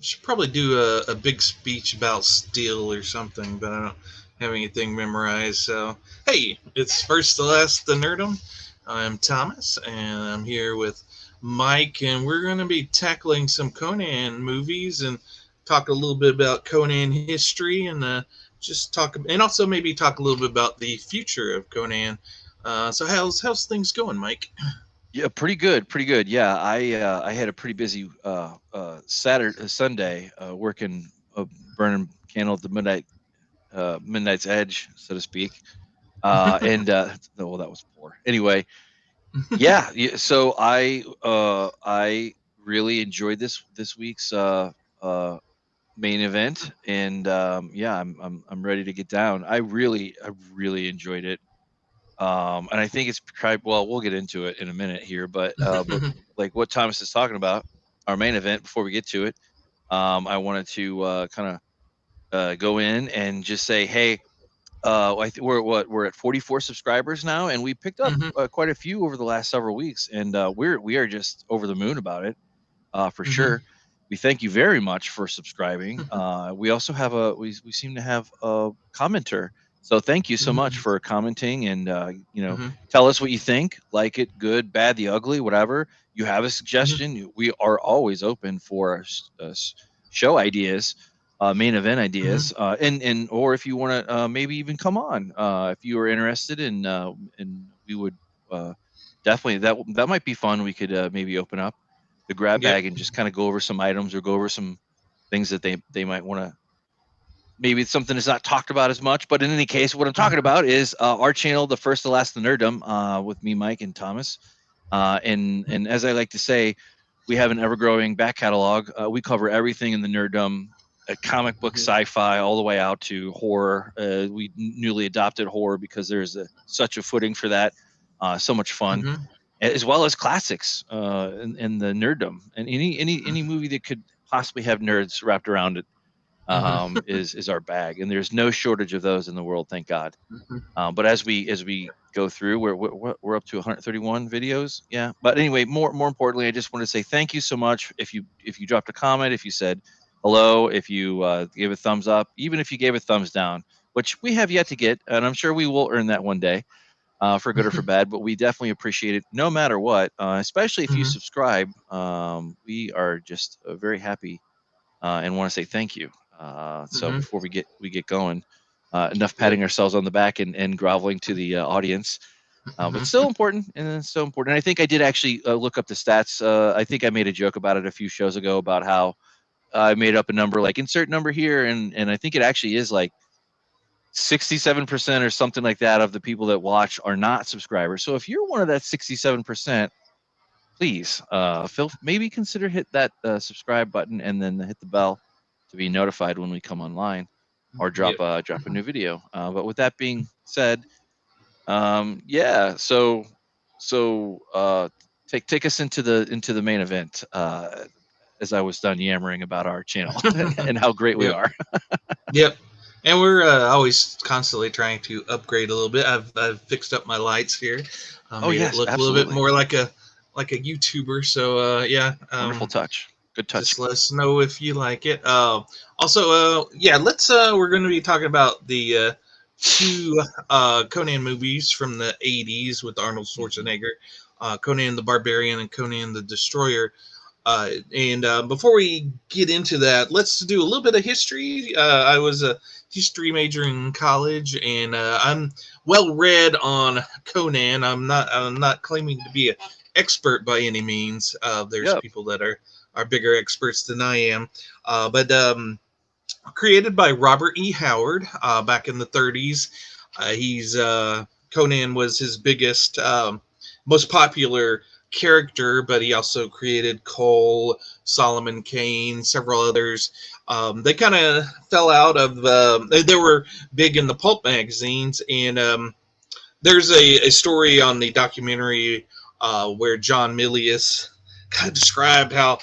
should probably do a big speech about steel or something, but I don't have anything memorized. So, hey, it's first to last the Nerdom. I'm Thomas, and I'm here with Mike, and we're going to be tackling some Conan movies and talk a little bit about Conan history and just talk, and also maybe talk a little bit about the future of Conan. So, how's things going, Mike? Yeah, pretty good, pretty good. Yeah, I had a pretty busy Saturday, Sunday, working, burning candle at the midnight's edge, so to speak. And no, well, that was poor. Anyway, yeah. So I really enjoyed this week's main event, and yeah, I'm ready to get down. I really enjoyed it. And I think it's well, we'll get into it in a minute here, but like what Thomas is talking about, our main event. Before we get to it, I wanted to kind of go in and just say, hey, we're at 44 subscribers now, and we picked up Hmm. quite a few over the last several weeks, and we are just over the moon about it, for Hmm. sure. We thank you very much for subscribing. We also have we seem to have a commenter. So thank you so much for commenting, and Hmm. tell us what you think. Like it, good, bad, the ugly, whatever. You have a Hmm. suggestion, we are always open for show ideas, main event Hmm. ideas, and or if you want to maybe even come on, if you are interested in, and we would uh, definitely, that might be fun. We could maybe open up the grab Yep. bag and just kind of go over some items or go over some things that they might want to. Maybe it's something that's not talked about as much, but in any case, what I'm talking about is our channel, the first to last, the Nerdom, with me, Mike, and Thomas. And as I like to say, we have an ever-growing back catalog. We cover everything in the Nerdom, comic book, sci-fi, all the way out to horror. We newly adopted horror because there's such a footing for that. So much fun, Hmm. as well as classics, in the nerddom, and any movie that could possibly have nerds wrapped around it, Hmm. is our bag, and there's no shortage of those in the world, thank God. But as we go through, we're up to 131 videos, yeah. But anyway, more importantly, I just want to say thank you so much. If you dropped a comment, if you said hello, if you gave a thumbs up, even if you gave a thumbs down, which we have yet to get, and I'm sure we will earn that one day, for good or for bad. But we definitely appreciate it, no matter what. Especially if you Hmm. subscribe, we are just very happy, and want to say thank you. So Hmm. before we get going, enough Yep. patting ourselves on the back and groveling to the audience. But Hmm. still important, and it's so important. And I think I did actually look up the stats. I think I made a joke about it a few shows ago about how I made up a number, like insert number here, and I think it actually is like 67% or something like that of the people that watch are not subscribers. So if you're one of that 67%, please, maybe consider hit that subscribe button and then hit the bell to be notified when we come online or Yep. drop a new video. But with that being said, yeah. So take us into the main event. As I was done yammering about our channel and how great we Yep. are. Yep. And we're always constantly trying to upgrade a little bit. I've fixed up my lights here, Oh made it yes, look a little bit absolutely. more like a YouTuber. So yeah, Wonderful touch. Good touch. just let us know if you like it. Also, yeah, let's. We're going to be talking about the two Conan movies from the '80s with Arnold Mhm. Schwarzenegger, Conan the Barbarian and Conan the Destroyer. And before we get into that, let's do a little bit of history. I was a history major in college, and I'm well read on Conan. I'm not claiming to be an expert by any means. There's Yep. people that are bigger experts than I am. But created by Robert E. Howard back in the 30s. He's Conan was his biggest, most popular character, but he also created Cole, Solomon Kane, several others. They kind of fell out of. They were big in the pulp magazines, and there's a story on the documentary where John Milius kind of described how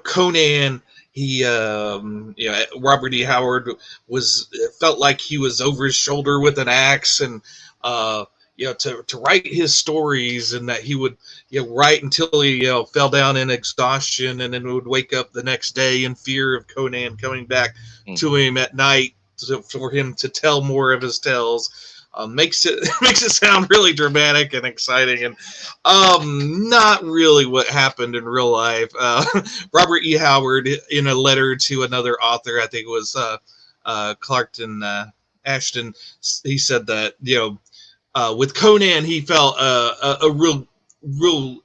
Conan, Robert E. Howard was felt like he was over his shoulder with an axe, and to write his stories, and that he would write until he fell down in exhaustion, and then would wake up the next day in fear of Conan coming back to Hmm. him at night for him to tell more of his tales. Makes it makes it sound really dramatic and exciting, and not really what happened in real life. Robert E. Howard, in a letter to another author, I think it was Clarkton Ashton, he said that with Conan, he felt a real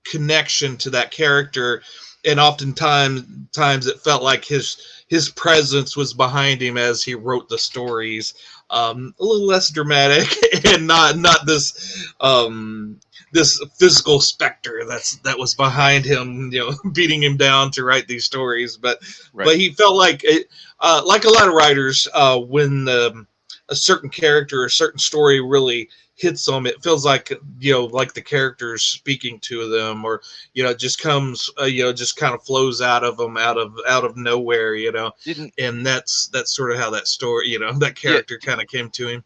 connection to that character, and oftentimes times it felt like his presence was behind him as he wrote the stories. A little less dramatic, and not this physical specter that was behind him, beating him down to write these stories. But Right. he felt like it, like a lot of writers, when a certain character or a certain story really hits them, it feels like like the characters speaking to them, or it just comes just kind of flows out of them, out of nowhere, Didn't and that's sort of how that story, that Yeah. character kind of came to him.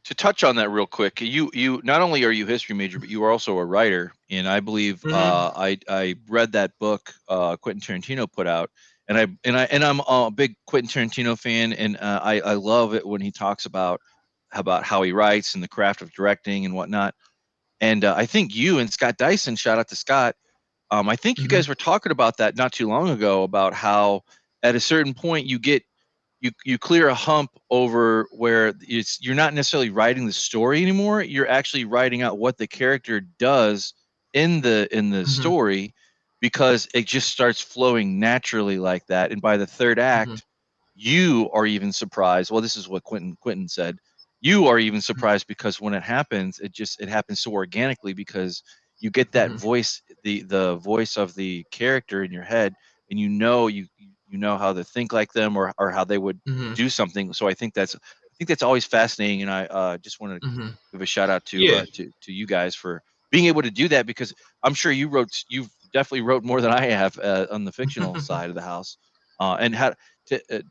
To touch on that real quick, you not only are you a history major, but you are also a writer. And I believe Hmm. I read that book Quentin Tarantino put out, and I'm a big Quentin Tarantino fan, and I love it when he talks about how he writes and the craft of directing and whatnot. And I think you and Scott Dyson, shout out to Scott. I think you Hmm. guys were talking about that not too long ago, about how at a certain point you clear a hump over where you're not necessarily writing the story anymore. You're actually writing out what the character does in the Hmm. story, because it just starts flowing naturally like that. And by the third Hmm. act, you are even surprised. Well, this is what Quentin said. You are even surprised because when it happens, it happens so organically, because you get that Hmm. voice, the voice of the character in your head, and you know how to think like them, or how they would Hmm. do something. So I think that's always fascinating, and I just want to Hmm. give a shout out Yeah. to you guys for being able to do that, because I'm sure you've definitely wrote more than I have on the fictional side of the house. And how to,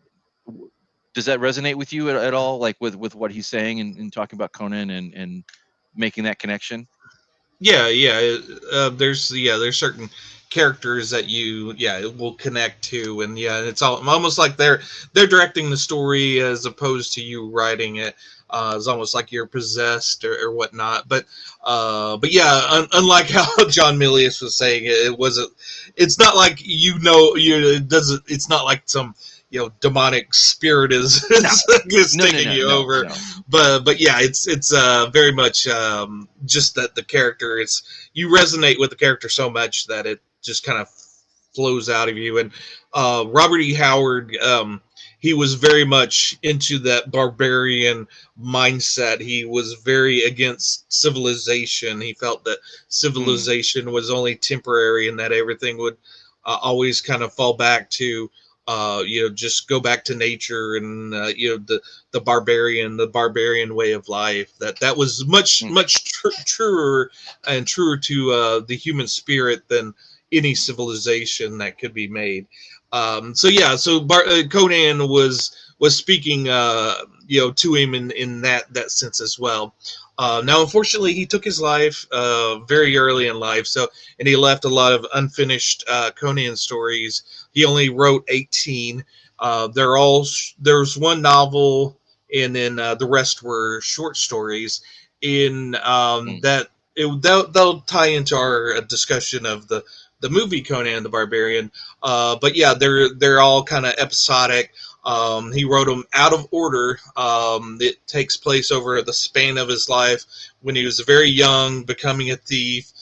w- does that resonate with you at all, like with what he's saying, and talking about Conan, and making that connection? Yeah. There's certain characters that you will connect to, and it's almost like they're directing the story as opposed to you writing it. It's almost like you're possessed, or whatnot. But yeah, unlike how John Milius was saying it, it wasn't. It's not like it doesn't. It's not like some demonic spirit is No, is no, no, taking no, you no, over. no. But yeah, it's very much just that the character, it's you resonate with the character so much that it just kind of flows out of you. And Robert E. Howard, he was very much into that barbarian mindset. He was very against civilization. He felt that Mm, civilization was only temporary, and that everything would always kind of fall back to just go back to nature, and the barbarian way of life. That was mm, much truer and truer to the human spirit than any civilization that could be made. So yeah, so Conan was speaking, to him in that sense as well. Now, unfortunately, he took his life very early in life, and he left a lot of unfinished Conan stories. He only wrote 18. There's one novel, and then the rest were short stories. In mm, they'll tie into our discussion of the movie Conan the Barbarian. But yeah, they're all kind of episodic. He wrote them out of order. It takes place over the span of his life when he was very young, becoming a thief.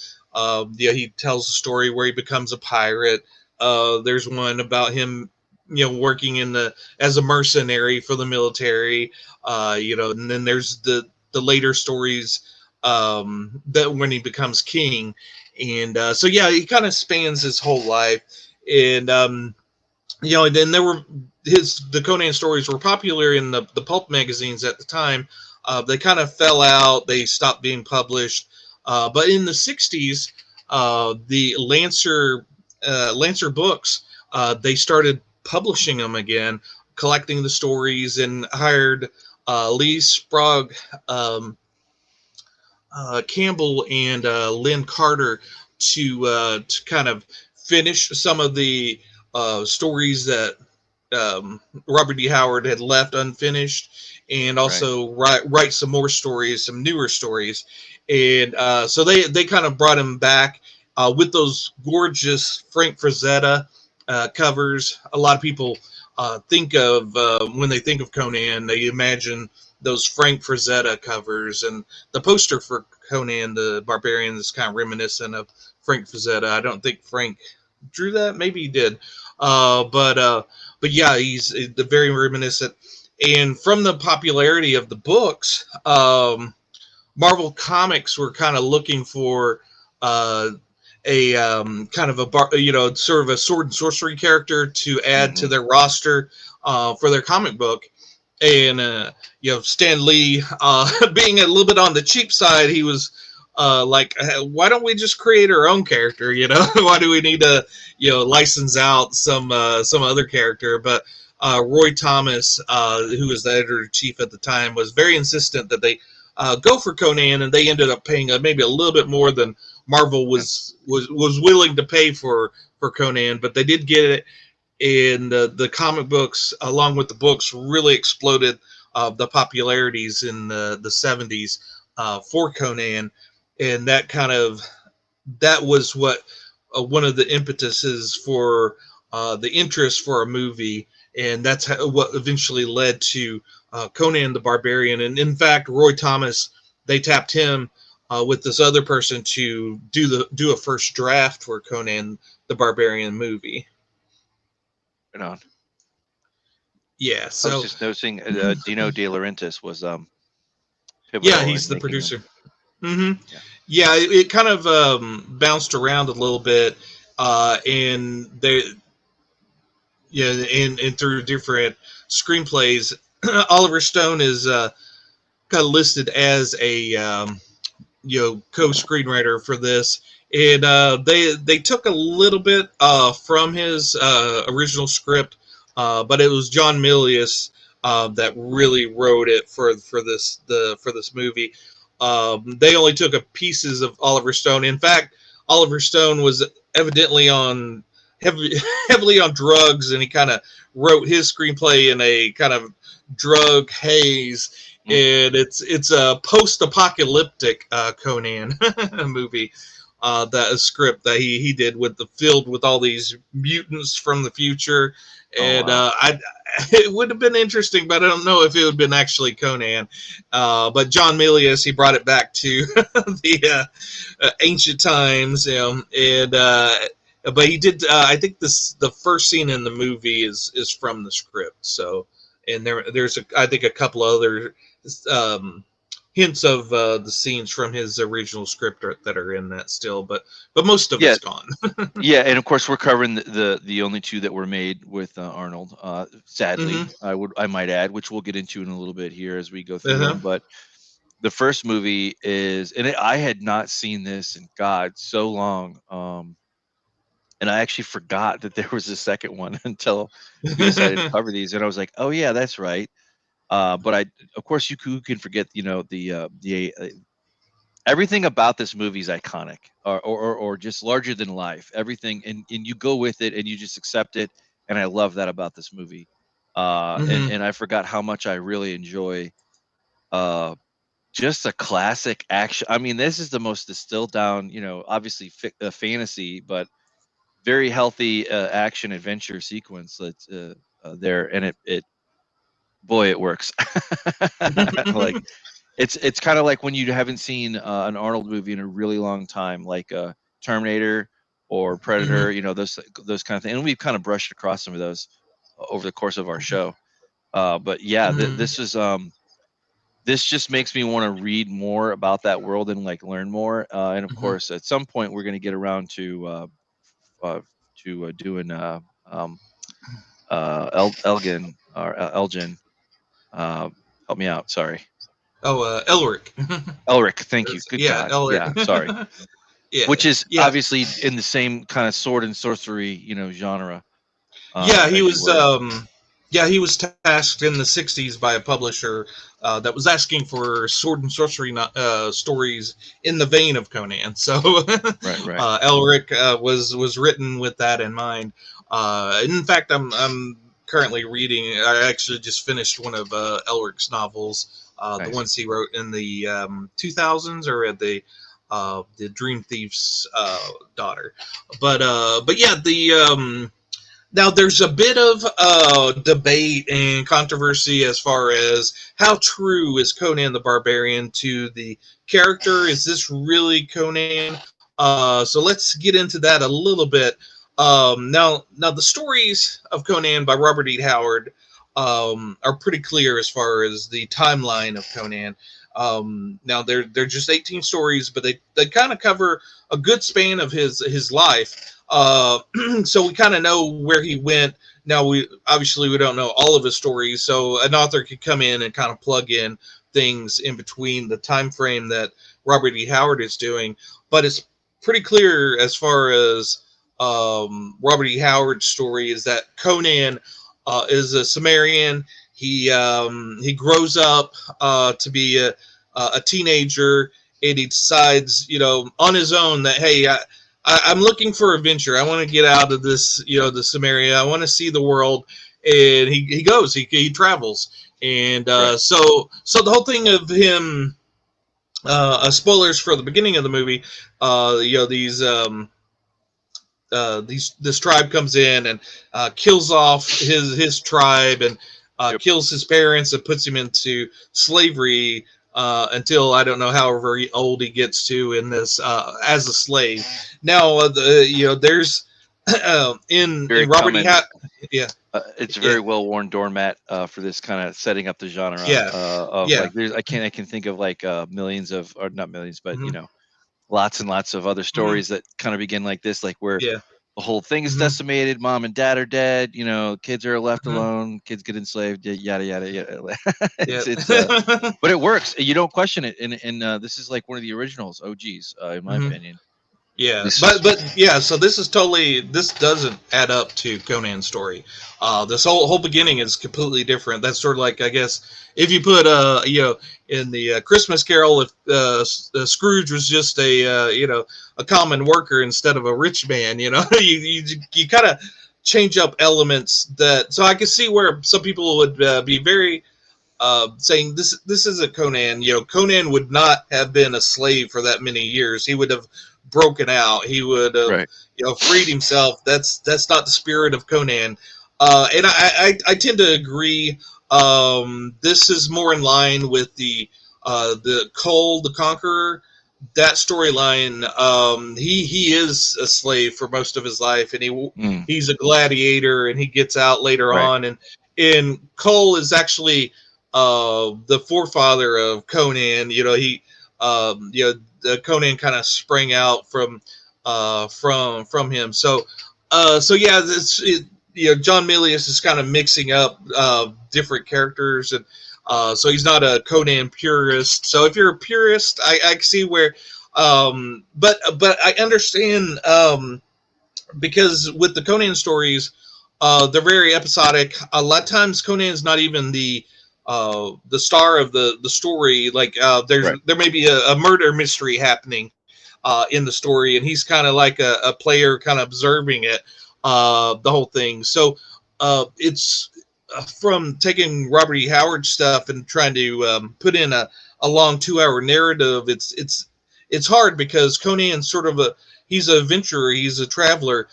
He tells a story where he becomes a pirate. There's one about him, working in the as a mercenary for the military. And then there's the later stories, that when he becomes king, and so yeah, he kind of spans his whole life, and and then there were the Conan stories were popular in the pulp magazines at the time. They kind of fell out; they stopped being published. But in the '60s, the Lancer books, they started publishing them again, collecting the stories, and hired Lee Sprague. Um, Campbell and Lynn Carter to kind of finish some of the stories that Robert D. Howard had left unfinished, and Right. also write some more stories, some newer stories, and so they kind of brought him back with those gorgeous Frank Frazetta covers. A lot of people think of when they think of Conan, they imagine those Frank Frazetta covers, and the poster for Conan the Barbarian is kind of reminiscent of Frank Frazetta. I don't think Frank drew that. Maybe he did, but yeah, he's very reminiscent. And from the popularity of the books, Marvel Comics were kind of looking for uh, a kind of a sort of a sword and sorcery character to add to Hmm. their roster for their comic book. And Stan Lee, being a little bit on the cheap side, he was like, why don't we just create our own character? Why do we need to license out some other character? But Roy Thomas, who was the editor in chief at the time, was very insistent that they go for Conan, and they ended up paying maybe a little bit more than Marvel Yeah. was willing to pay for Conan, but they did get it. And the comic books, along with the books, really exploded the popularities in the 70s for Conan, and that was what one of the impetuses for the interest for a movie, and that's what eventually led to Conan the Barbarian. And in fact, Roy Thomas, they tapped him with this other person to do a first draft for Conan the Barbarian movie. Right on. Yeah, I was so just noticing Dino De Laurentiis was yeah, pivotal he's in the making them. producer. Hmm. Yeah. Yeah, it kind of bounced around a little bit, and they yeah, and through different screenplays. Oliver Stone is kind of listed as a co-screenwriter for this, and they took a little bit from his original script, but it was John Milius that really wrote it for this movie. They only took a pieces of Oliver Stone. In fact, Oliver Stone was evidently on heavy, heavily on drugs, and he kind of wrote his screenplay in a kind of drug haze, Mm. and it's a post-apocalyptic Conan movie. That a script that he did with the filled with all these mutants from the future, Oh and wow. it would have been interesting, but I don't know if it would have been actually Conan. But John Milius, he brought it back to the ancient times, and but he did. I think the first scene in the movie is from the script. So, and there's I think a couple other um, hints of the scenes from his original script that are in that still, but most of Yeah. it's gone. Yeah, and of course we're covering the only two that were made with Arnold. Sadly, Hmm. I might add, which we'll get into in a little bit here as we go through Uh-huh. them. But the first movie is, and I had not seen this in God so long, and I actually forgot that there was a second one until we decided to cover these, and I was like, oh yeah, that's right. But of course, who can forget, the everything about this movie is iconic, or just larger than life. Everything, and you go with it and you just accept it. And I love that about this movie. And Hmm. I forgot how much I really enjoy uh, just a classic action. I mean, this is the most distilled down, obviously fantasy, but very healthy action adventure sequence that's there, and it boy, it works. Like it's kind of like when you haven't seen an Arnold movie in a really long time, like Terminator or Hmm. Predator, those kind of things. And we've kind of brushed across some of those over the course of our show. But yeah, Hmm. this just makes me want to read more about that world and like learn more. And of Hmm. course, at some point, we're going to get around uh, to doing um, Elgin or Elgin. Uh, Help me out. Sorry. Oh, Elric. Elric, thank you. Good Yeah, God. Yeah, sorry. Elric. Yeah, Which is yeah, obviously in the same kind of sword and sorcery, genre, yeah. He as you was were. Yeah, he was tasked in the '60s by a publisher that was asking for sword and sorcery stories in the vein of Conan. So Right, right. Elric was written with that in mind. In fact, I'm currently reading. I actually just finished one of Elric's novels, the Nice. ones he wrote in the 2000s, or at the Dream Thief's daughter. But yeah, now, there's a bit of debate and controversy as far as how true is Conan the Barbarian to the character. Is this really Conan? So let's get into that a little bit. Now, the stories of Conan by Robert E. Howard are pretty clear as far as the timeline of Conan. Now, they're just 18 stories, but they kind of cover a good span of his life. So we kind of know where he went. Now we don't know all of his stories, so an author could come in and kind of plug in things in between the time frame that Robert E. Howard is doing. But it's pretty clear as far as Robert E. Howard's story is that Conan is a Sumerian. He grows up to be a teenager, and he decides, on his own that, hey, I'm looking for adventure. I want to get out of this, the Samaria. I want to see the world, and he goes. He travels, and Right. so the whole thing of him. Spoilers for the beginning of the movie. This tribe comes in and kills off his tribe and Yep. kills his parents and puts him into slavery until I don't know however old he gets to in this as a slave. Now there's Very in Robert E. common. Yeah, It's a yeah, very well worn doormat for this kind of setting up the genre yeah, of yeah. like there's I can think of like millions of, or not millions, but Hmm. lots and lots of other Hmm. stories that kind of begin like this, like where Yeah. the whole thing is Hmm. decimated, mom and dad are dead, kids are left Hmm. alone, kids get enslaved, yada yada yada. Yeah. It's but it works. You don't question it, and this is like one of the originals, OGs, in my Hmm. opinion. Yeah, This is but yeah, so this doesn't add up to Conan's story. This whole beginning is completely different. That's sort of like, I guess, if you put in the Christmas Carol, if Scrooge was just a common worker instead of a rich man, you kind of change up elements that. So I can see where some people would be very saying this isn't Conan. Conan would not have been a slave for that many years. He would have broken out. He would have right. freed himself. That's not the spirit of Conan. And I tend to agree. This is more in line with the Cole the Conqueror. That storyline. He is a slave for most of his life, and Mm, he's a gladiator, and he gets out later right. on, and Cole is actually the forefather of Conan. The Conan kind of sprang out from him. So yeah, John Milius is kind of mixing up different characters, and so he's not a Conan purist. So if you're a purist, I see where, but I understand because with the Conan stories, they're very episodic. A lot of times, Conan's not even the star of the story. Like Right. there may be a murder mystery happening in the story, and he's kind of like a player, kind of observing it, the whole thing. So it's from taking Robert E. Howard stuff and trying to put in a long 2 hour narrative. It's hard because Conan's sort of he's a adventurer, he's a traveler.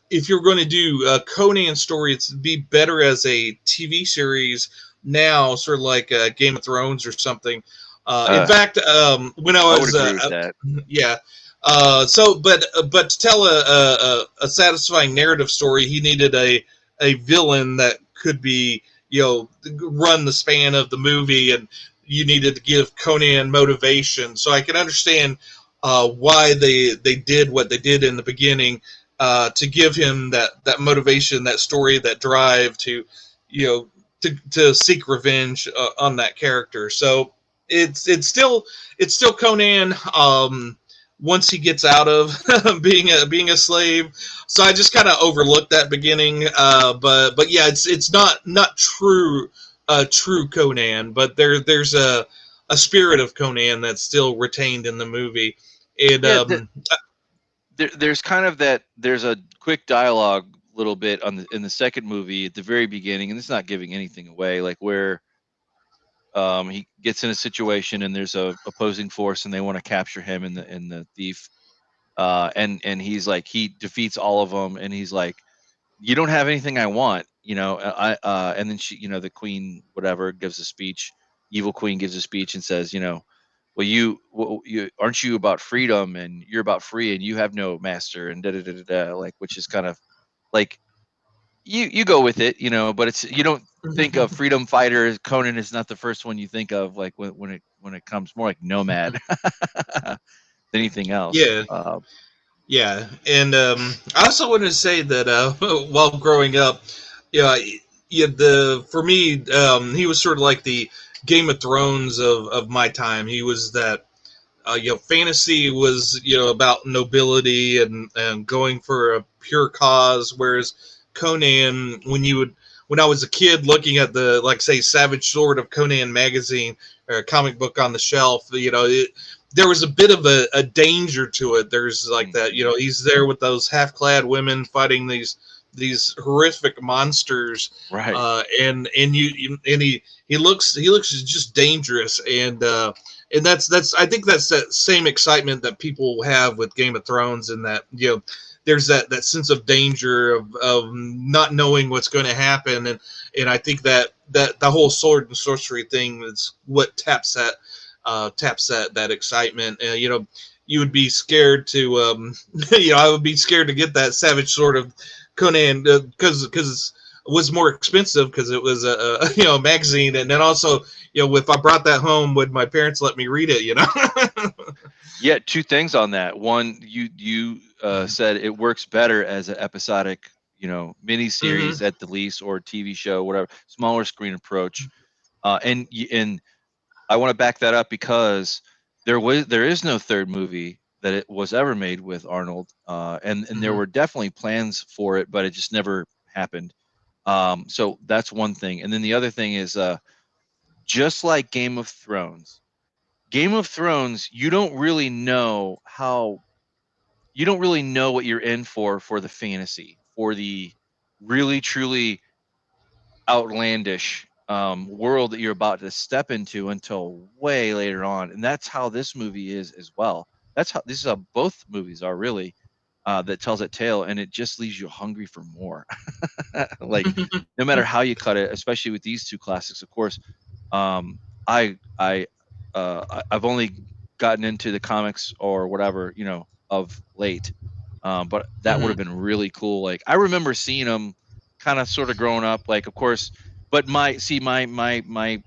If you're going to do a Conan story, it'd be better as a TV series now, sort of like Game of Thrones or something. In Uh, fact, when I I would was agree with that. yeah, but to tell a satisfying narrative story, he needed a villain that could be run the span of the movie, and you needed to give Conan motivation. So I can understand why they did what they did in the beginning, to give him that motivation, that story, that drive to you know to seek revenge on that character. So it's still Conan. once he gets out of being a slave. So I just kind of overlooked that beginning. But yeah, it's not true Conan, but there's a spirit of Conan that's still retained in the movie. And Yeah, there's kind of that. There's a quick dialogue little bit on in the second movie at the very beginning, and it's not giving anything away. Like where he gets in a situation and there's a opposing force and they want to capture him and the thief, and he's like he defeats all of them, and he's like, you don't have anything I want, and then she, the queen, whatever, gives a speech. Evil queen gives a speech and says, well, you aren't you about freedom, and you're about free, and you have no master, and da da da da da, like, which is kind of like you go with it, but it's you don't think of freedom fighter. Conan is not the first one you think of, like when it comes more like nomad than anything else. yeah, yeah, and I also want to say that while growing up, yeah, yeah, the for me, he was sort of like the Game of Thrones of my time. He was that fantasy was about nobility and going for a pure cause, whereas Conan, when I was a kid looking at the like say Savage Sword of Conan magazine or a comic book on the shelf, there was a bit of a danger to it. There's like that, he's there with those half-clad women fighting these horrific monsters, Right. And he looks just dangerous, and that's I think that's that same excitement that people have with Game of Thrones, and that there's that sense of danger of not knowing what's going to happen, and I think that the whole sword and sorcery thing is what taps that excitement. You would be scared to I would be scared to get that Savage Sword of Conan because it was more expensive because it was a magazine, and then also if I brought that home, would my parents let me read it? Yeah, two things on that. One, you said it works better as an episodic, Hmm. miniseries at the least, or TV show, whatever, smaller screen approach. And I want to back that up because there is no third movie that it was ever made with Arnold, and there Hmm. were definitely plans for it, but it just never happened. So that's one thing, and then the other thing is, just like Game of Thrones, you don't really know what you're in for the fantasy, for the really truly outlandish world that you're about to step into until way later on, and that's how this movie is as well. This is how both movies are really, that tells that tale, and it just leaves you hungry for more. Like no matter how you cut it, especially with these two classics, of course. um, I've only gotten into the comics or whatever, of late. But that would Hmm. have been really cool. Like I remember seeing them kind of sort of growing up, like of course, but my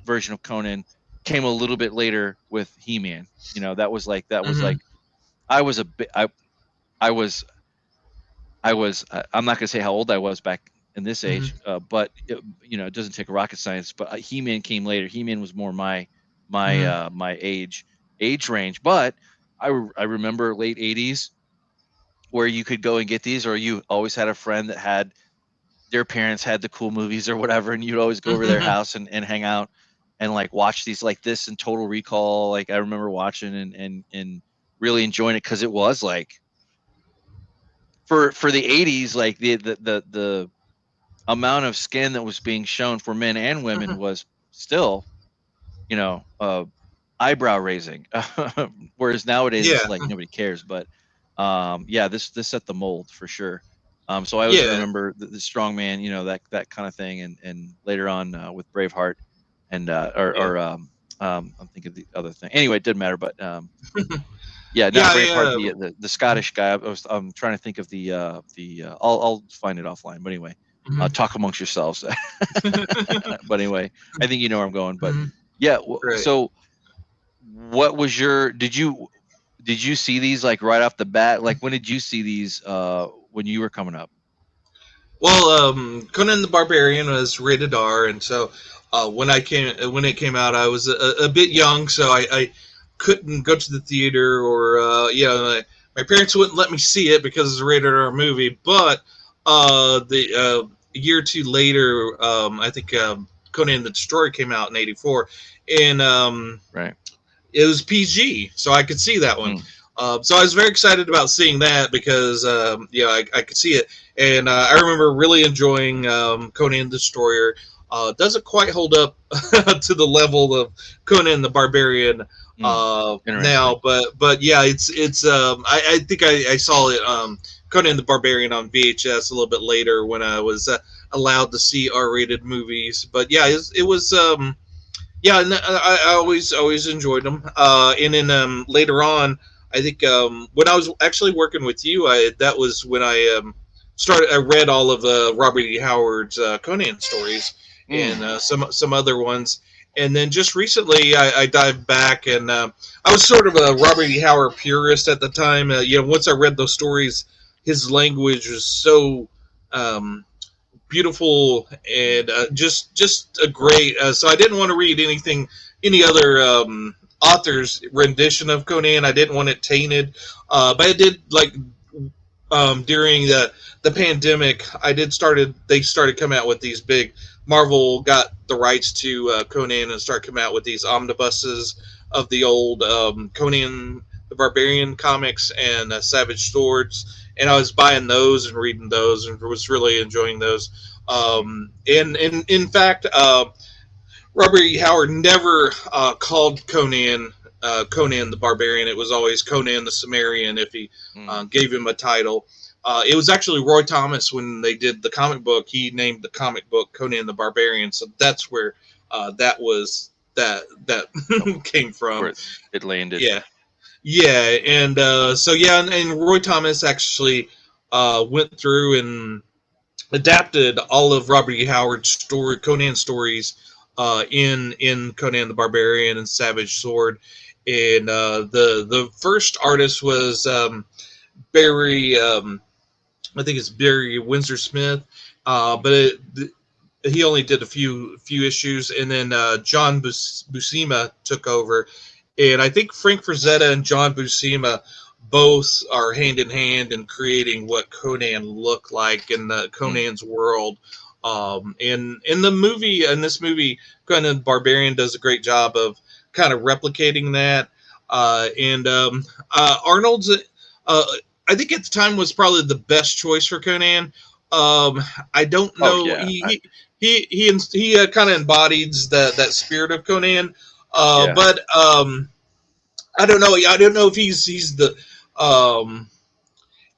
version of Conan came a little bit later with He-Man. That was like Hmm. I was a bit I was I'm not going to say how old I was back in this Hmm. age, but it doesn't take rocket science. But He-Man came later. He-Man was more Hmm. my age range. But I remember late '80s where you could go and get these, or you always had a friend that had their parents had the cool movies or whatever, and you'd always go over their Hmm. house and hang out and like watch these, like this and Total Recall. Like I remember watching and really enjoying it because it was like for the '80s, like the amount of skin that was being shown for men and women was still, you know, uh, eyebrow raising. Whereas nowadays Yeah, it's like nobody cares. But yeah, this set the mold for sure. So I always yeah, remember the strong man, that kind of thing, and later on with Braveheart, and yeah, I'm thinking of the other thing. Anyway, it didn't matter. But yeah, yeah. not Braveheart. The Scottish guy. I'm trying to think of I'll find it offline. But anyway, Mhm. talk amongst yourselves. But anyway, I think you know where I'm going. But Mhm. yeah, Right. so what was your? Did you see these like right off the bat? Like when did you see these? When you were coming up? Well, Conan the Barbarian was rated R, and so when it came out, I was a bit young, so couldn't go to the theater, or my parents wouldn't let me see it because it's a rated R movie. But the a year or two later, I think Conan the Destroyer came out in '84, and Right. it was PG, so I could see that one. Mm. So I was very excited about seeing that because I could see it, and I remember really enjoying Conan the Destroyer. Doesn't quite hold up to the level of Conan the Barbarian Mm. now, Interesting. but yeah, it's I think I saw it Conan the Barbarian on VHS a little bit later when I was allowed to see R-rated movies. But yeah, it was yeah, and I always enjoyed them. And then later on, I think when I was actually working with you, that was when I started. I read all of Robert E. Howard's Conan stories and Mm. some other ones. And then just recently, I dived back, and I was sort of a Robert E. Howard purist at the time. Once I read those stories, his language was so um, beautiful and just a great. So I didn't want to read any other author's rendition of Conan. I didn't want it tainted, but I did like during the pandemic. They started coming out with these big. Marvel got the rights to Conan and started coming out with these omnibuses of the old Conan the Barbarian comics and Savage Swords, and I was buying those and reading those and was really enjoying those. And in fact, Robert E. Howard never called Conan Conan the Barbarian. It was always Conan the Cimmerian if he Mm. gave him a title. It was actually Roy Thomas when they did the comic book. He named the comic book Conan the Barbarian, so that's where that Of came from. where it landed. Yeah, yeah, and and Roy Thomas actually went through and adapted all of Robert E. Howard's Conan stories in Conan the Barbarian and Savage Sword. And the first artist was Barry. I think it's Barry Windsor Smith, but he only did a few issues, and then John Buscema took over, and I think Frank Frazetta and John Buscema both are hand in hand in creating what Conan looked like in the Mm. Conan's world. And in this movie, Conan the Barbarian does a great job of kind of replicating that. And Arnold's, I think at the time was probably the best choice for Conan. I don't Oh know. yeah. He kind of embodies that spirit of Conan. Yeah. But I don't know. I don't know if he's the. Um,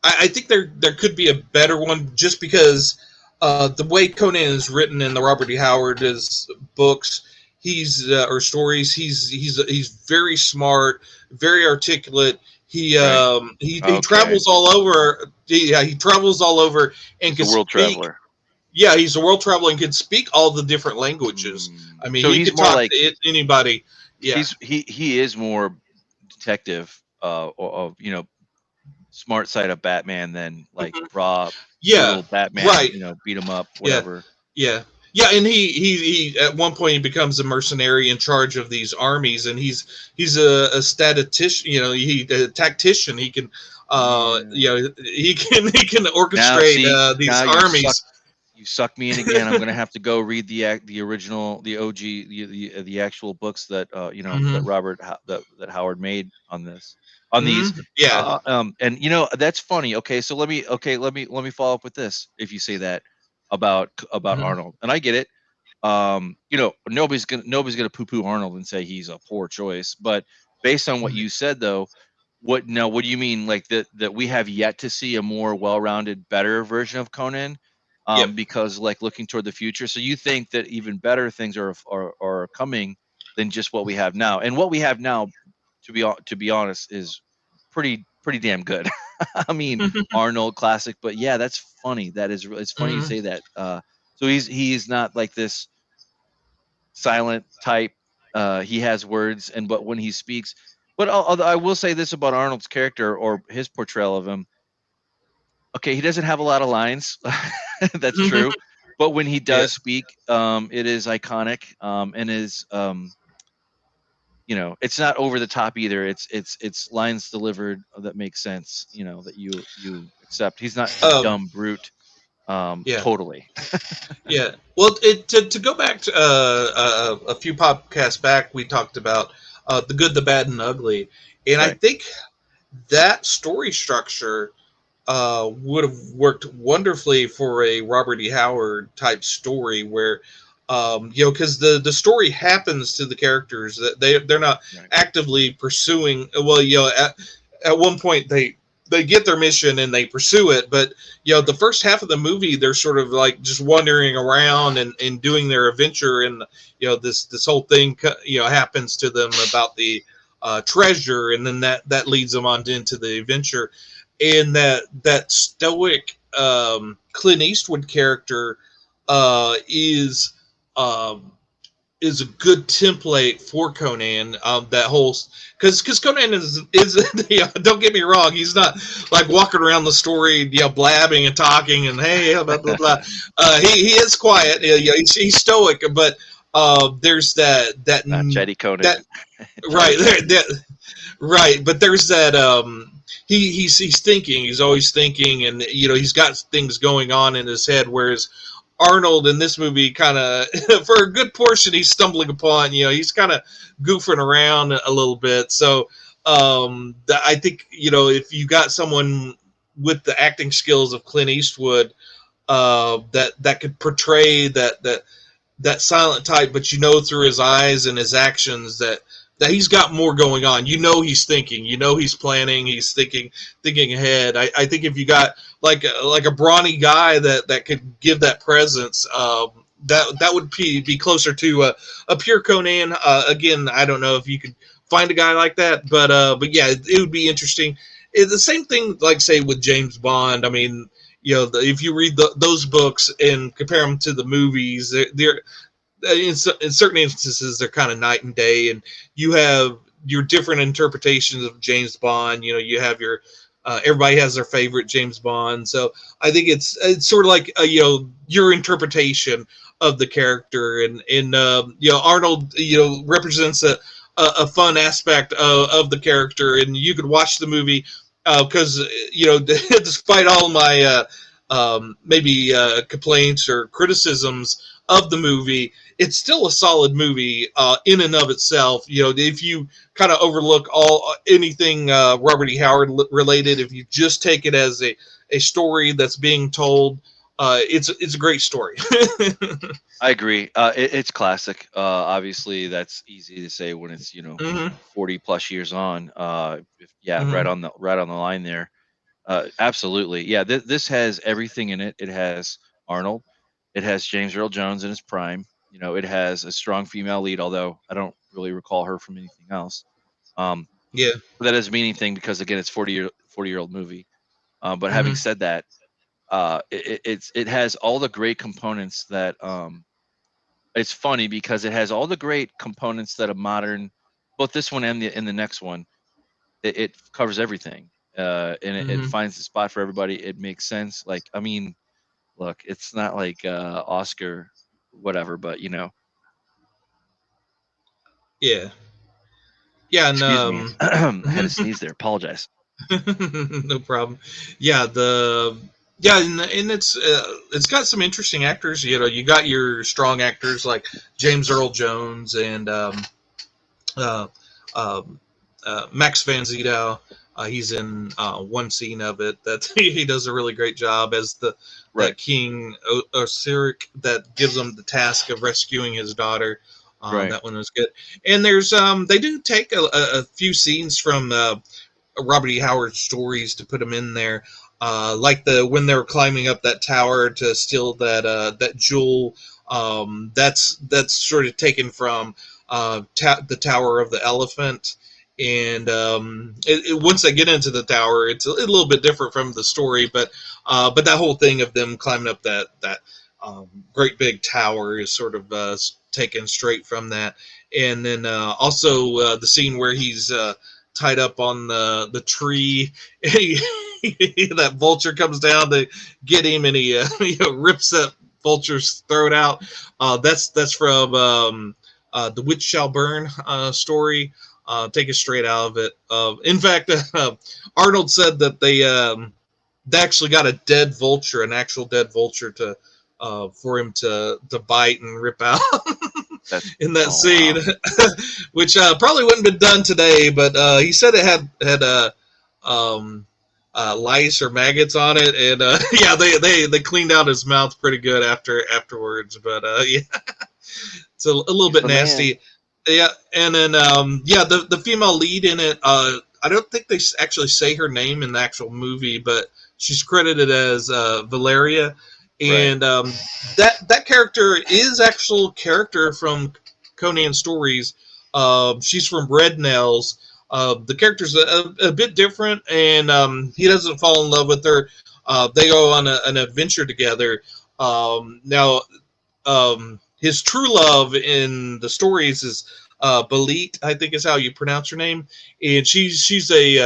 I think there could be a better one just because the way Conan is written in the Robert E. Howard is books. He's or stories. He's very smart, very articulate. Right. He Okay. travels all over. Yeah, he travels all over and He's a can world speak. traveler. Yeah, he's a world traveler and can speak all the different languages. Mm. I mean, So he he's could more talk like to anybody. Yeah. he is more detective or smart side of Batman than like Mhm. raw Yeah. brutal Batman, Right. beat him up, Yeah. whatever. Yeah. Yeah, and he at one point he becomes a mercenary in charge of these armies, and he's a statistician. A tactician. He can, Yeah. he can Now orchestrate see, these now armies. you suck me in again. I'm gonna have to go read the original, the OG, the actual books that that Hmm. that Howard made on Hmm. these. Yeah. And that's funny. Okay, so let me follow up with this. If you say that about Hmm. Arnold, and I get it. Nobody's gonna poo poo Arnold and say he's a poor choice. But based on what you said, though, what do you mean, like that we have yet to see a more well-rounded, better version of Conan? Yep. Because like looking toward the future, so you think that even better things are coming than just what we have now, and what we have now, to be honest, is pretty damn good. I mean, Arnold classic, but yeah, that's funny. It's funny you Hmm. say that. So he's not like this silent type. He has words, but when he speaks, but although I will say this about Arnold's character or his portrayal of him, okay, he doesn't have a lot of lines. That's true, but when he Yeah. does speak, it is iconic, and is it's not over the top either. It's lines delivered that make sense, that you accept. He's not a Um, dumb brute. yeah, Totally. yeah. Well, to go back to a few podcasts back, we talked about the good, the bad, and ugly, and I Right. think that story structure would have worked wonderfully for a Robert E. Howard type story where, because the story happens to the characters that they're not Right. actively pursuing. Well, at one point they get their mission and they pursue it, but the first half of the movie they're sort of like just wandering around and doing their adventure, and this whole thing happens to them about the treasure, and then that leads them on into the adventure, and that stoic Clint Eastwood character um, is a good template for Conan. That whole because Conan is don't get me wrong, he's not like walking around the story blabbing and talking and hey blah blah blah. He is quiet. He's stoic, but there's Not Jetty Conan. that Tommy right there Jetty. that right, but there's that he's thinking, he's always thinking, and he's got things going on in his head, whereas Arnold in this movie kind of for a good portion he's stumbling upon, he's kind of goofing around a little bit. So I think if you got someone with the acting skills of Clint Eastwood, that could portray that silent type, but through his eyes and his actions that he's got more going on. He's thinking. He's planning. He's thinking ahead. I think if you got like a brawny guy that could give that presence, that would be closer to a pure Conan. Again, I don't know if you could find a guy like that, but yeah, it would be interesting. The same thing, like say with James Bond. I mean, if you read those books and compare them to the movies, they're in certain instances they're kind of night and day, and you have your different interpretations of James Bond. You have your everybody has their favorite James Bond. So I think it's sort of like your interpretation of the character, and Arnold represents a fun aspect of the character, and you could watch the movie because despite all my maybe complaints or criticisms of the movie, it's still a solid movie in and of itself. If you kind of overlook anything Robert E. Howard related, if you just take it as a story that's being told, it's a great story. I agree. It's classic. Obviously, that's easy to say when it's hmm 40 plus years on. Yeah, hmm right on the line there. Absolutely. Yeah, this has everything in it. It has Arnold. It has James Earl Jones in his prime. It has a strong female lead, although I don't really recall her from anything else. Um, Yeah. but that doesn't mean anything because again, it's 40-year-old movie. But having hmm said that, it has all the great components that it's funny because it has all the great components that a modern, both this one and the next one, it covers everything, and it hmm finds the spot for everybody. It makes sense. Like, I mean, look, it's not like Oscar, whatever, but Yeah. Yeah. And excuse me, I had to sneeze there. Apologize. no problem. Yeah, and it's got some interesting actors. You got your strong actors like James Earl Jones and uh, um, Max Van Sydow. He's in one scene of it that he does a really great job as that Right, King Osiric that gives him the task of rescuing his daughter. right, That one was good. And there's they do take a few scenes from Robert E. Howard stories to put them in there. Like when they were climbing up that tower to steal that jewel. That's sort of taken from the Tower of the Elephant. And once they get into the tower, it's a little bit different from the story, but that whole thing of them climbing up that great big tower is sort of taken straight from that. And then also the scene where he's tied up on the tree. That vulture comes down to get him, and he rips that vulture's throat out. That's from the Witch Shall Burn story. Take it straight out of it. In fact, Arnold said that they actually got a dead vulture, an actual dead vulture, to for him to bite and rip out in that scene, wow. which probably wouldn't have been done today. But he said it had um, lice or maggots on it, and yeah, they cleaned out his mouth pretty good afterwards. But yeah, it's a little He's bit the man. nasty. Yeah, and then yeah, the female lead in it. I don't think they actually say her name in the actual movie, but she's credited as Valeria, Right. and that character is actual character from Conan stories. She's from Red Nails. The character's a bit different, and he doesn't fall in love with her. They go on an adventure together. Now, his true love in the stories is Belit, I think is how you pronounce her name, and she's a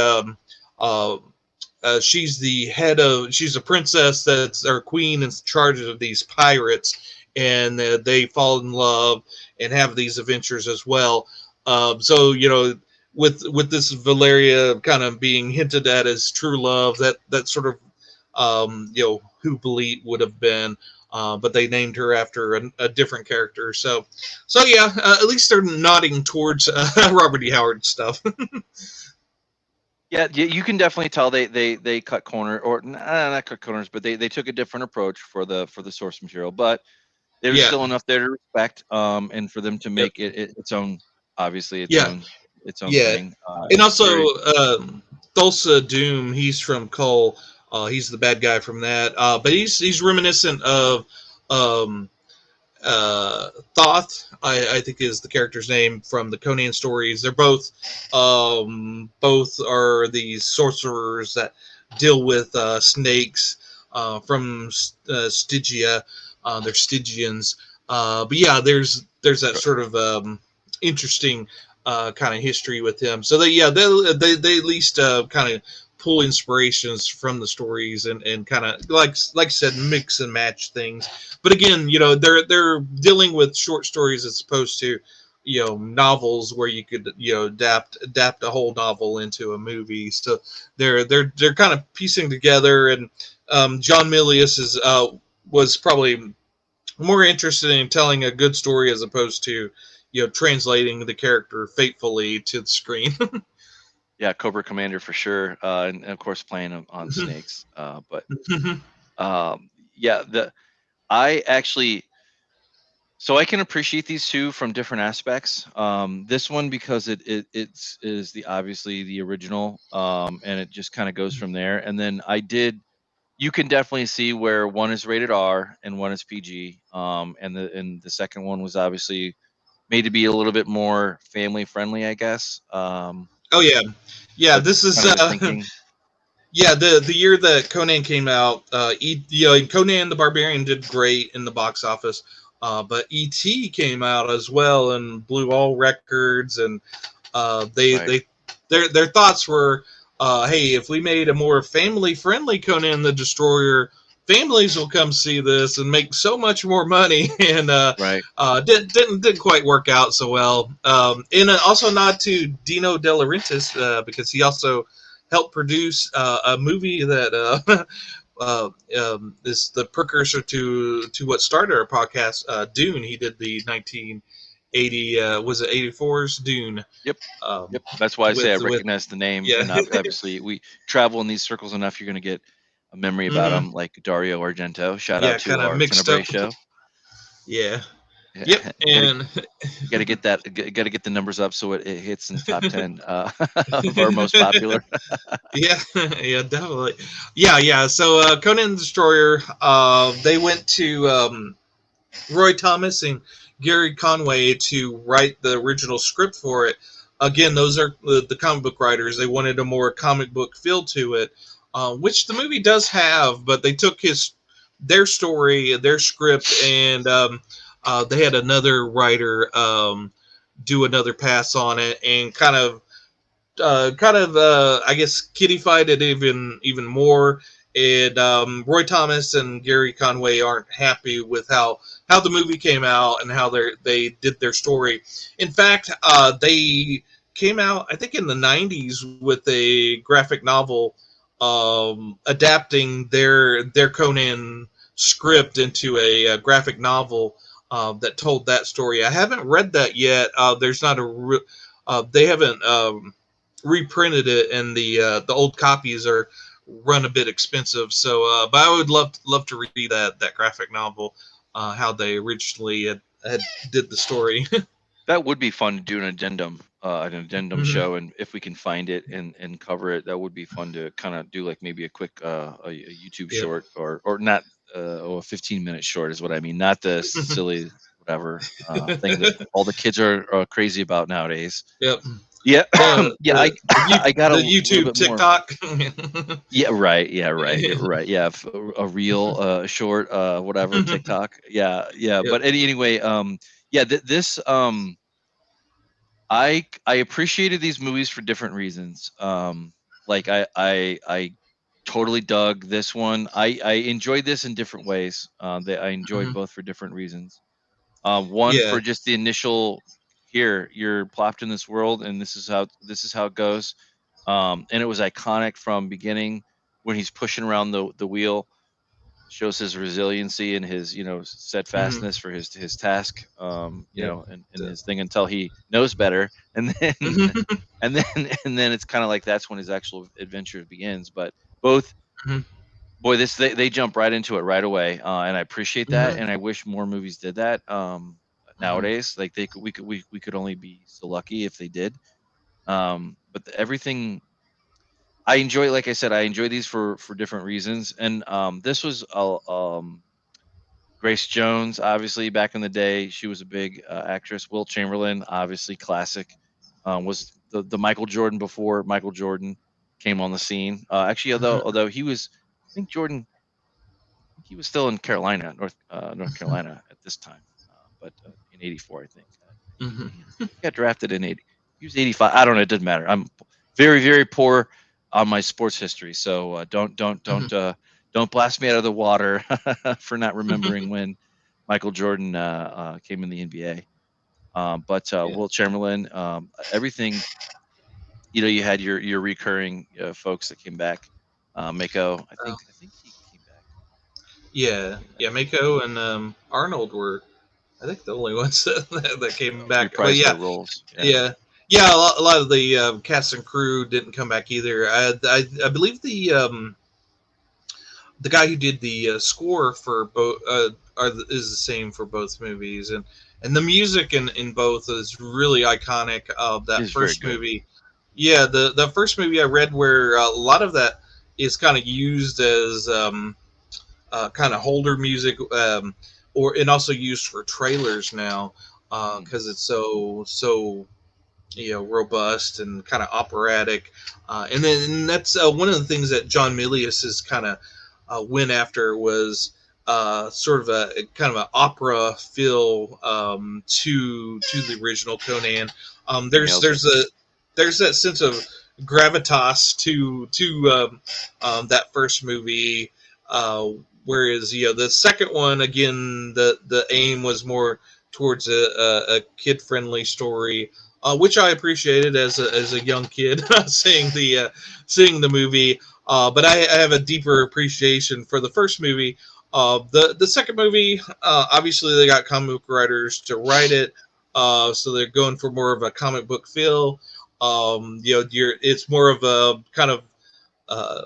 uh, she's the head of she's a princess that's our queen in charge of these pirates, and they fall in love and have these adventures as well. So with this Valeria kind of being hinted at as true love, that sort of who Belit would have been. But they named her after a different character. So yeah, at least they're nodding towards Robert E. Howard stuff. Yeah, you can definitely tell they cut corner, or not cut corners, but they took a different approach for the source material. But there's Yeah, still enough there to respect, and for them to yep, make its own, obviously yeah, its own yeah. thing. And It's also, very Thulsa Doom, he's from Cole. He's the bad guy from that. But he's reminiscent of um, Thoth, I think is the character's name from the Conan stories. They're both are these sorcerers that deal with snakes from Stygia. They're Stygians. But yeah, there's that sort of interesting kind of history with him. So they at least kind of pull inspirations from the stories and kind of like I said, mix and match things. But again, they're dealing with short stories as opposed to novels where you could adapt a whole novel into a movie. So they're kind of piecing together, and John Milius was probably more interested in telling a good story as opposed to translating the character faithfully to the screen. yeah, Cobra Commander for sure, and of course playing on snakes. But yeah, the I actually so I can appreciate these two from different aspects. This one because it's is the obviously the original, and it just kind of goes from there. And then you can definitely see where one is rated R and one is PG. And the second one was obviously made to be a little bit more family friendly, I guess. Oh yeah, yeah. That's This is kind of the thinking. yeah, the year that Conan came out. Conan the Barbarian did great in the box office, but E.T. came out as well and blew all records. And Right. their thoughts were, hey, if we made a more family friendly Conan the Destroyer, families will come see this and make so much more money. And Right. didn't quite work out so well. And also nod to Dino De Laurentiis because he also helped produce a movie that is the precursor to what started our podcast, Dune. He did the 1980 was it 84's Dune. Yep. Um, Yep. That's why I say I with recognize the name, yeah. and obviously we travel in these circles enough. You're going to get a memory about Hmm. them, like Dario Argento. Shout out Yeah, to kind of our mixed Tenebrae up. show. Yeah. Yep. Yeah, And got to get that, got to get the numbers up so it hits in the top 10 of our most popular. yeah, yeah, definitely. Yeah, yeah. So Conan the Destroyer, they went to Roy Thomas and Gary Conway to write the original script for it. Again, those are the comic book writers. They wanted a more comic book feel to it, which the movie does have. But they took their story, their script, and they had another writer do another pass on it, and I guess kiddified it even more, and Roy Thomas and Gary Conway aren't happy with how the movie came out and how they did their story. In fact, they came out, I think, in the '90s with a graphic novel adapting their Conan script into a graphic novel that told that story. I haven't read that yet. There's not they haven't reprinted it, and the old copies are run a bit expensive. So, but I would love to read that graphic novel, how they originally had did the story. That would be fun to do an addendum Mhm. show, and if we can find it and cover it, that would be fun to kind of do like maybe a quick a YouTube Yep. short or not a 15-minute short is what I mean, not the silly whatever thing that all the kids are crazy about nowadays. Yep. Yeah, The yeah, I I got a the little YouTube bit more. TikTok. Yeah, right. Yeah, right. You're right. Yeah, a real short whatever TikTok. Yeah, yeah. Yep. But anyway, yeah, this I appreciated these movies for different reasons. Like I totally dug this one. I enjoyed this in different ways. That I enjoyed Mhm. both for different reasons. One Yeah. for just the initial, here you're plopped in this world, and this is how it goes. And it was iconic from beginning when he's pushing around the wheel, shows his resiliency and his Mhm. steadfastness for his task, Yep. and his thing until he knows better, and then Mhm. and then and then it's kind of like that's when his actual adventure begins. But both, Mhm. boy, they jump right into it right away, and I appreciate that, Mhm. and I wish more movies did that Mhm. nowadays. Like we could only be so lucky if they did. But everything I enjoy, like I said, I enjoy these for different reasons, and this was Grace Jones, obviously back in the day, she was a big actress. Will Chamberlain, obviously classic, was the Michael Jordan before Michael Jordan came on the scene. Actually, Mhm. although he was, I think Jordan, I think he was still in Carolina, North Carolina at this time, but in '84, I think Mhm. he got drafted in '80. He was '85. I don't know. It doesn't matter. I'm very poor on my sports history, so Mhm. don't blast me out of the water for not remembering when Michael Jordan came in the NBA. But Yeah. Will Chamberlain, everything, you had your recurring folks that came back. Mako, Oh, I think he came back. yeah. Came back. Yeah. Mako and Arnold were, I think, the only ones that came back. But Reprised yeah, their roles. Yeah. yeah, yeah. A lot of the cast and crew didn't come back either. I believe the guy who did the score for both is the same for both movies, and the music in both is really iconic of It that is very first good. movie. Yeah, the first movie I read where a lot of that is kind of used as kind of holder music, or and also used for trailers now Mm. because it's so robust and kind of operatic, and then that's one of the things that John Milius is kind of went after was sort of a kind of an opera feel to the original Conan. He nails it. There's that sense of gravitas to that first movie, whereas the second one, again, the aim was more towards a kid friendly story, which I appreciated as a young kid seeing the movie. But I have a deeper appreciation for the first movie. The second movie, obviously they got comic book writers to write it, so they're going for more of a comic book feel. It's more of a kind of uh,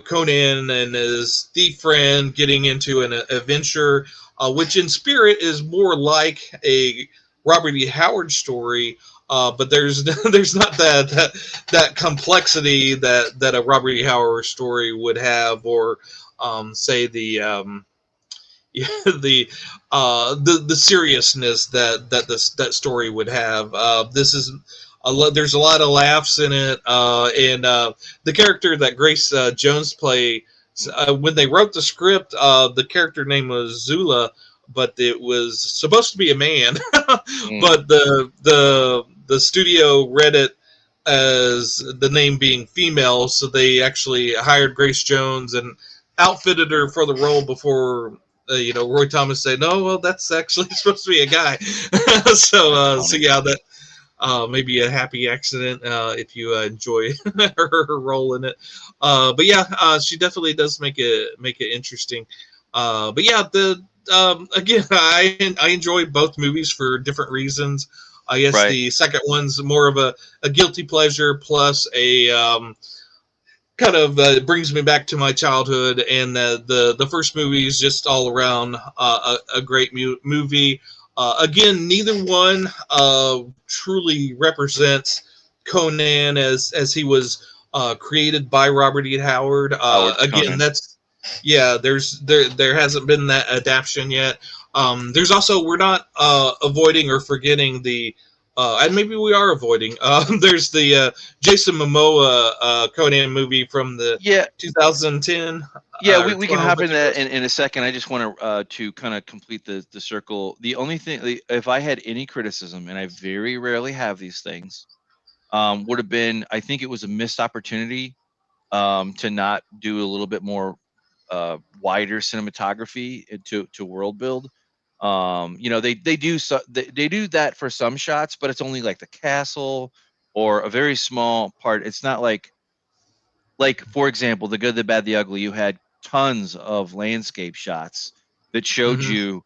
Conan and his thief friend getting into an adventure, which in spirit is more like a Robert E. Howard story. But there's there's not that complexity that a Robert E. Howard story would have, or say yeah, the seriousness that story would have. This is there's a lot of laughs in it, and the character that Grace Jones play. Mm. When they wrote the script, the character name was Zula, but it was supposed to be a man. Mm. But the studio read it as the name being female, so they actually hired Grace Jones and outfitted her for the role before Roy Thomas said, "No, well, that's actually supposed to be a guy." That's So funny. yeah, that maybe a happy accident if you enjoy her role in it. But yeah, she definitely does make it interesting. But yeah, the again, I enjoy both movies for different reasons. I guess Right. the second one's more of a guilty pleasure plus a kind of brings me back to my childhood, and the first movie is just all around a great movie. Again, neither one truly represents Conan as he was created by Robert E. Howard. Howard Again, Conan. that's yeah. There hasn't been that adaptation yet. There's also we're not avoiding or forgetting the and maybe we are avoiding. There's the Jason Momoa Conan movie from the Yeah, 2010 yeah, or we can 12, hop I in think it that was. in a second. I just want to kind of complete the circle. The only thing, if I had any criticism, and I very rarely have these things, would have been I think it was a missed opportunity to not do a little bit more wider cinematography to world build. They do they do that for some shots, but it's only like the castle or a very small part. It's not like for example, The Good, the Bad, the Ugly. You had tons of landscape shots that showed Hmm. you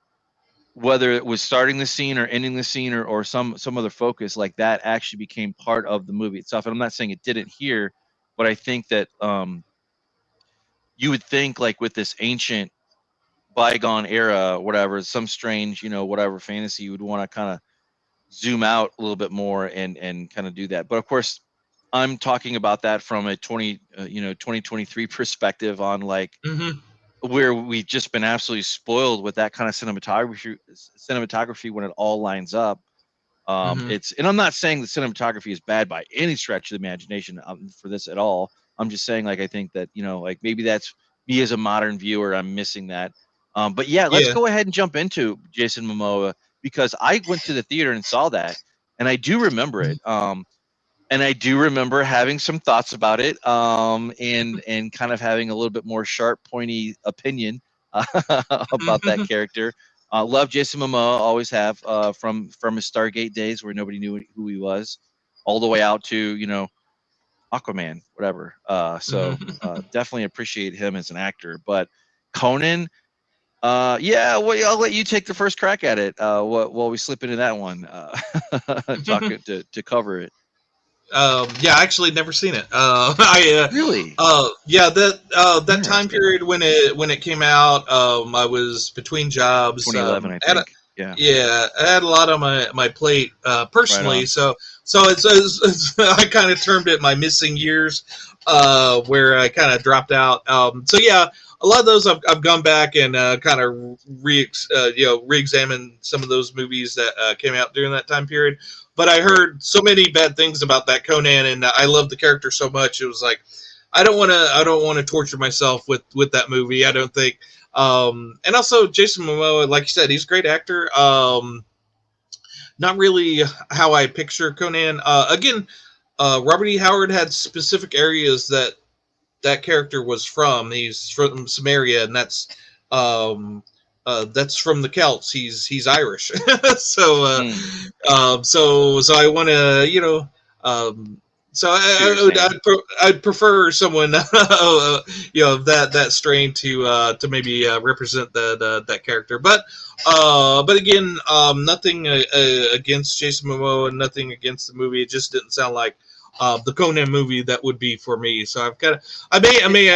whether it was starting the scene or ending the scene or some other focus like that actually became part of the movie itself. And I'm not saying it didn't here, but I think that you would think like with this ancient bygone era, whatever, some strange, whatever fantasy, you would want to kind of zoom out a little bit more and kind of do that. But of course, I'm talking about that from a 2023 perspective on like Hmm. where we've just been absolutely spoiled with that kind of cinematography when it all lines up. Hmm. And I'm not saying the cinematography is bad by any stretch of the imagination for this at all. I'm just saying, like, I think that, like maybe that's me as a modern viewer, I'm missing that. But yeah, let's Yeah. go ahead and jump into Jason Momoa because I went to the theater and saw that, and I do remember it. And I do remember having some thoughts about it, and kind of having a little bit more sharp, pointy opinion about that character. Love Jason Momoa, always have, from his Stargate days where nobody knew who he was, all the way out to Aquaman, whatever. Definitely appreciate him as an actor. But Conan, yeah, well, I'll let you take the first crack at it while we slip into that one, Hmm. talking to cover it. Yeah, I actually never seen it. Really Yeah, that time interesting. period when it came out, I was between jobs. 2011, I think. Yeah, Yeah, I had a lot on my plate right personally, on. so I kind of termed it my missing years, where I kind of dropped out. So yeah, a lot of those I've gone back and kind of re-examined some of those movies that came out during that time period. But I Right. heard so many bad things about that Conan, and I love the character so much. It was like I don't want to torture myself with that movie. I don't think. And also Jason Momoa, like you said, he's a great actor. Not really how I picture Conan. Again, Robert E. Howard had specific areas that character was from. He's from Samaria, and that's from the Celts. He's Irish, so Mm, so I want to um, so I see what you're I'd, saying. I'd prefer someone of that strain to maybe represent that character, but again, nothing against Jason Momoa, nothing against the movie. It just didn't sound like the Conan movie that would be for me. So I've got I may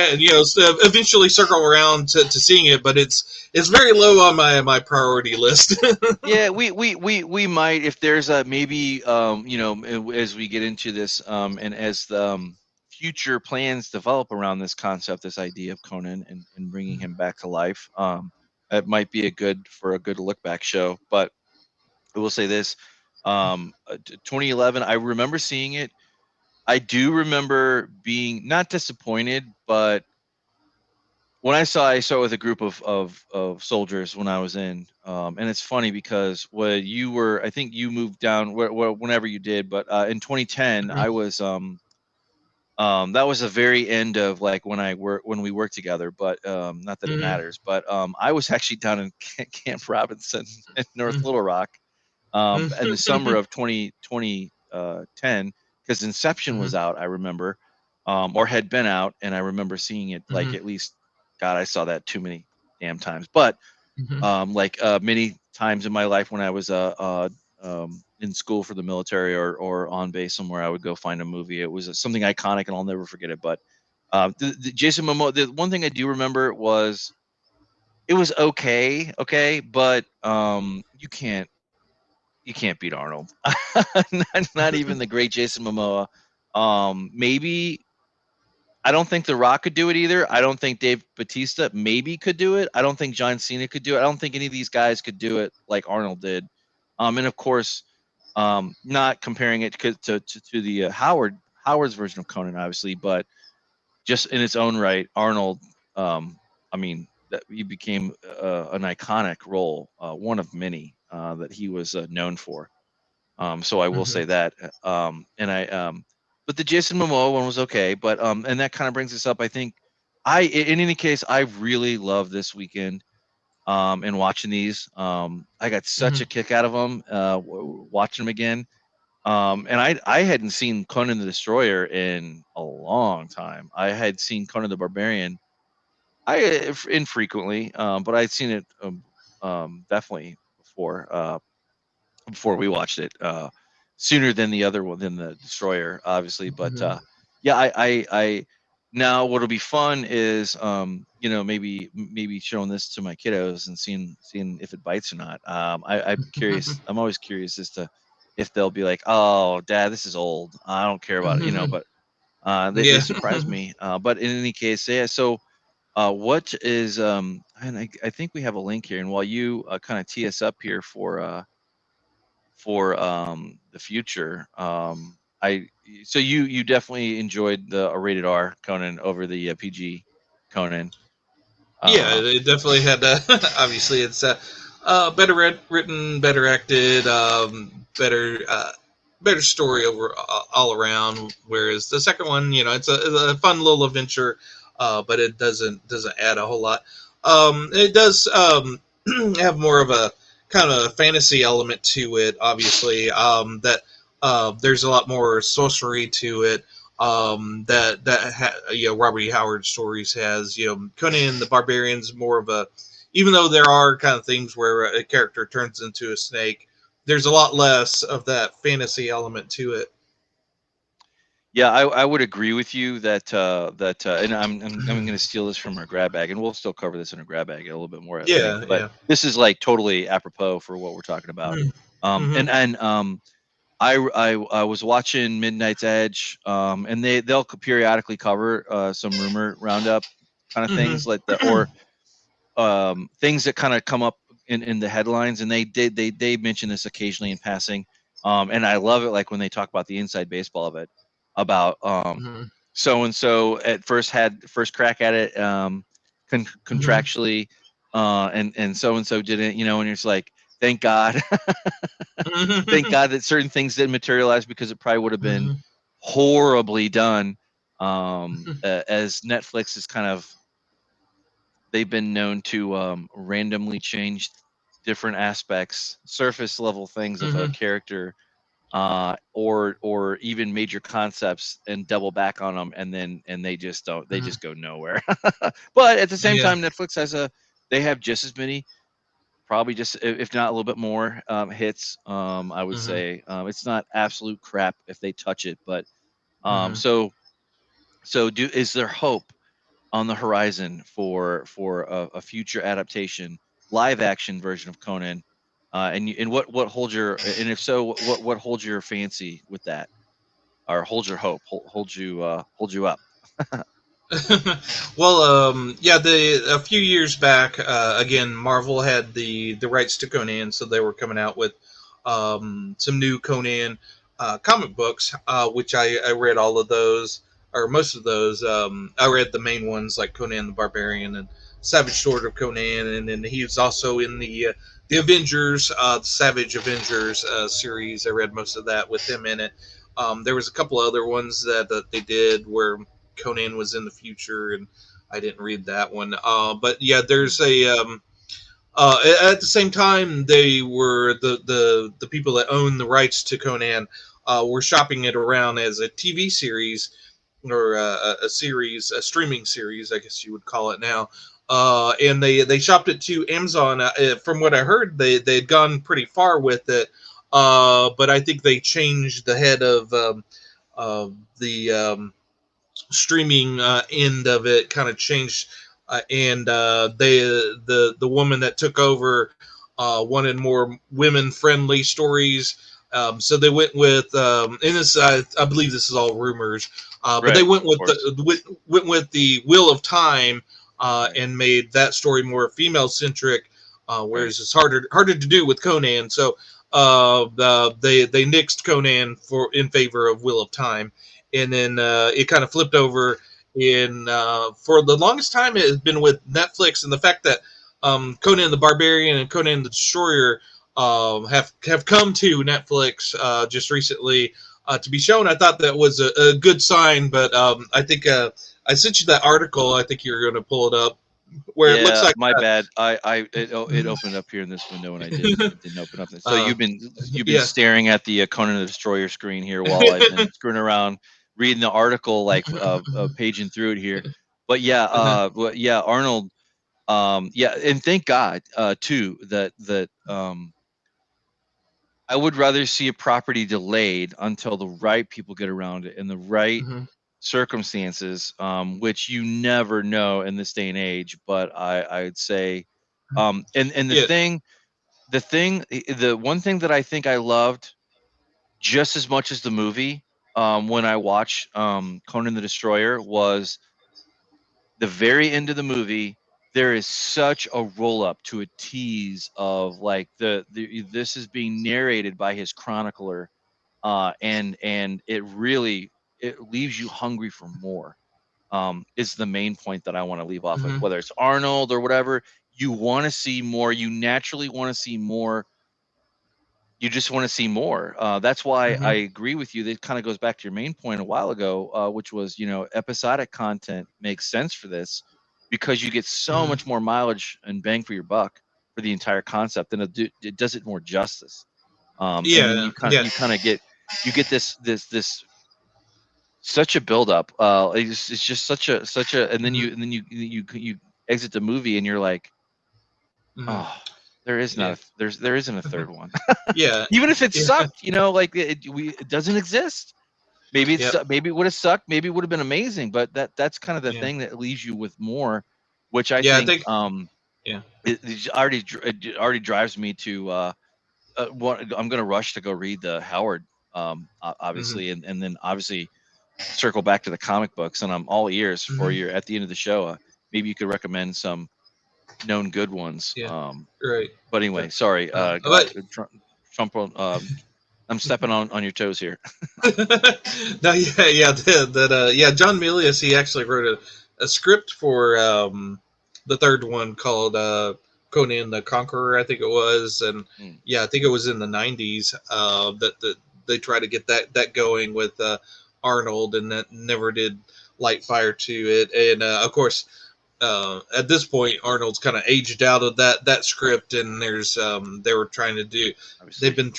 eventually circle around to seeing it, but it's very low on my priority list. Yeah, we might if there's a maybe as we get into this and as the future plans develop around this concept, this idea of Conan and bringing him back to life, it might be a good look back show. But I will say this, 2011, I remember seeing it. I do remember being not disappointed, but when I saw it with a group of soldiers when I was in, and it's funny because when you were, I think you moved down whenever you did, but in 2010, I was That was the very end of like when we worked together, but not that it Mhm. matters. But I was actually down in Camp Robinson in North Mhm. Little Rock in the summer Mhm. of 2010, because Inception was Mhm. out, I remember, or had been out, and I remember seeing it like Mhm. at least, God, I saw that too many damn times. But Mhm. like many times in my life when I was in school for the military or on base somewhere, I would go find a movie. It was something iconic, and I'll never forget it. But the Jason Momoa, the one thing I do remember was it was okay, okay, but you can't beat Arnold. Not even the great Jason Momoa. Maybe I don't think The Rock could do it either. I don't think Dave Batista maybe could do it. I don't think John Cena could do it. I don't think any of these guys could do it like Arnold did. And of course, not comparing it to the Howard's version of Conan, obviously, but just in its own right, Arnold. I mean, that he became an iconic role, one of many that he was known for. So I will say Mhm. that. And but the Jason Momoa one was okay. But and that kind of brings us up. I think in any case, I really love this weekend. And watching these, I got such a Mhm. kick out of them. Watching them again. And I hadn't seen Conan the Destroyer in a long time. I had seen Conan the Barbarian. Infrequently, but I'd seen it definitely before we watched it, sooner than the other one, than the Destroyer, obviously. But Mhm. yeah, I now what'll be fun is maybe showing this to my kiddos and seeing if it bites or not. I'm curious. I'm always curious as to if they'll be like, "Oh, Dad, this is old. I don't care about it," Mhm. But they Yeah. surprised me. But in any case, yeah. So what is and I think we have a link here, and while you kind of tee us up here for the future. I so you definitely enjoyed the rated R Conan over the PG Conan. Yeah, Uh, it definitely had. Obviously, it's better written, better acted, better story over all around. Whereas the second one, it's a fun little adventure, but it doesn't add a whole lot. It does have more of a kind of fantasy element to it. Obviously, that there's a lot more sorcery to it Robert E. Howard stories has. Conan the Barbarian's more of a, even though there are kind of things where a character turns into a snake, there's a lot less of that fantasy element to it. yeah, I would agree with you and I'm going to steal this from our grab bag, and we'll still cover this in a grab bag a little bit more at length. Yeah, But yeah. this is like totally apropos for what we're talking about. Mm-hmm. And I was watching Midnight's Edge, and they'll periodically cover some rumor roundup kind of things like that, Mm-hmm. or things that kind of come up in the headlines, and they mention this occasionally in passing. And I love it, like when they talk about the inside baseball of it, about Mm-hmm. so and so at first had first crack at it, Mm-hmm. contractually, and so didn't, and it's like, thank God, thank Mm-hmm. God that certain things didn't materialize, because it probably would have been Mm-hmm. horribly done. As Netflix is kind of, they've been known to randomly change different aspects, surface level things of a Mm-hmm. character, or even major concepts, and double back on them, and they just don't. They Mm-hmm. just go nowhere. But at the same Yeah. time, Netflix they have just as many, probably just, if not a little bit more, hits. I would Mm-hmm. say it's not absolute crap if they touch it, but Mm-hmm. so is there hope on the horizon for a future adaptation, live action version of Conan? And what holds your, and if so, what holds your fancy with that, or holds your hope, hold you up? Well, yeah, a few years back, again, Marvel had the rights to Conan, so they were coming out with some new Conan comic books, which I read all of those, or most of those. I read the main ones like Conan the Barbarian and Savage Sword of Conan, and then he was also in the Avengers, the Savage Avengers series. I read most of that with him in it. There was a couple other ones that they did where Conan was in the future, and I didn't read that one. But yeah, there's a at the same time, they were the people that own the rights to Conan were shopping it around as a TV series or a series, a streaming series, I guess you would call it now. And they shopped it to Amazon. From what I heard, they had gone pretty far with it, but I think they changed the head of the streaming end of it kind of changed, and they the woman that took over wanted more women friendly stories. So they went with, and this I believe this is all rumors, but they Right, went of with course. went with the Wheel of Time, Right, and made that story more female centric, right. whereas it's harder to do with Conan. So they nixed Conan for in favor of Wheel of Time, and then it kind of flipped over. In For the longest time, it has been with Netflix, and the fact that Conan the Barbarian and Conan the Destroyer have come to Netflix just recently to be shown. I thought that was a good sign, but I think I sent you that article. I think you're going to pull it up where it looks Yeah, like. my bad. It opened up here in this window, and it didn't open up. So uh, you've been yeah. staring at the Conan the Destroyer screen here while I've been screwing around reading the article, like paging through it here. But yeah, Arnold. Yeah, and thank God too that I would rather see a property delayed until the right people get around it and the right Mhm. circumstances, which you never know in this day and age. But I'd say, and Yeah. the one thing that I think I loved just as much as the movie, when I watched Conan the Destroyer, was the very end of the movie. There is such a roll up to a tease of like the this is being narrated by his chronicler, and it leaves you hungry for more. Is the main point that I want to leave off of. Mhm. Whether it's Arnold or whatever, you want to see more. You naturally want to see more. You just want to see more. That's why I Mhm. agree with you. That kind of goes back to your main point a while ago, which was, episodic content makes sense for this because you get so Mhm. much more mileage and bang for your buck for the entire concept, and it does it more justice. And then Yeah. Yeah. you kind of get this such a buildup. It's just such a, Mhm. and then you exit the movie and you're like, Mhm. oh, there is not Yeah. a, there isn't a third one. Yeah. Even if it Yeah. sucked, like it doesn't exist. Yep. Maybe it would have sucked. Maybe it would have been amazing. But that's kind of the Yeah. thing that leaves you with more, which I Yeah. I think think. Yeah. it already drives me to I'm gonna rush to go read the Howard, Mhm. obviously, and then obviously circle back to the comic books. And I'm all ears for Mhm. your at the end of the show. Maybe you could recommend some known good ones. Yeah. Right. But Yeah. anyway, sorry. But Trump. I'm stepping on your toes here. no, yeah, yeah, yeah. John Milius, he actually wrote a script for the third one called Conan the Conqueror, I think it was, and Mm, yeah, I think it was in the '90s that they tried to get that going with Arnold, and that never did light fire to it, and of course. At this point, Arnold's kind of aged out of that script, and there's they were trying to do, they've obviously. been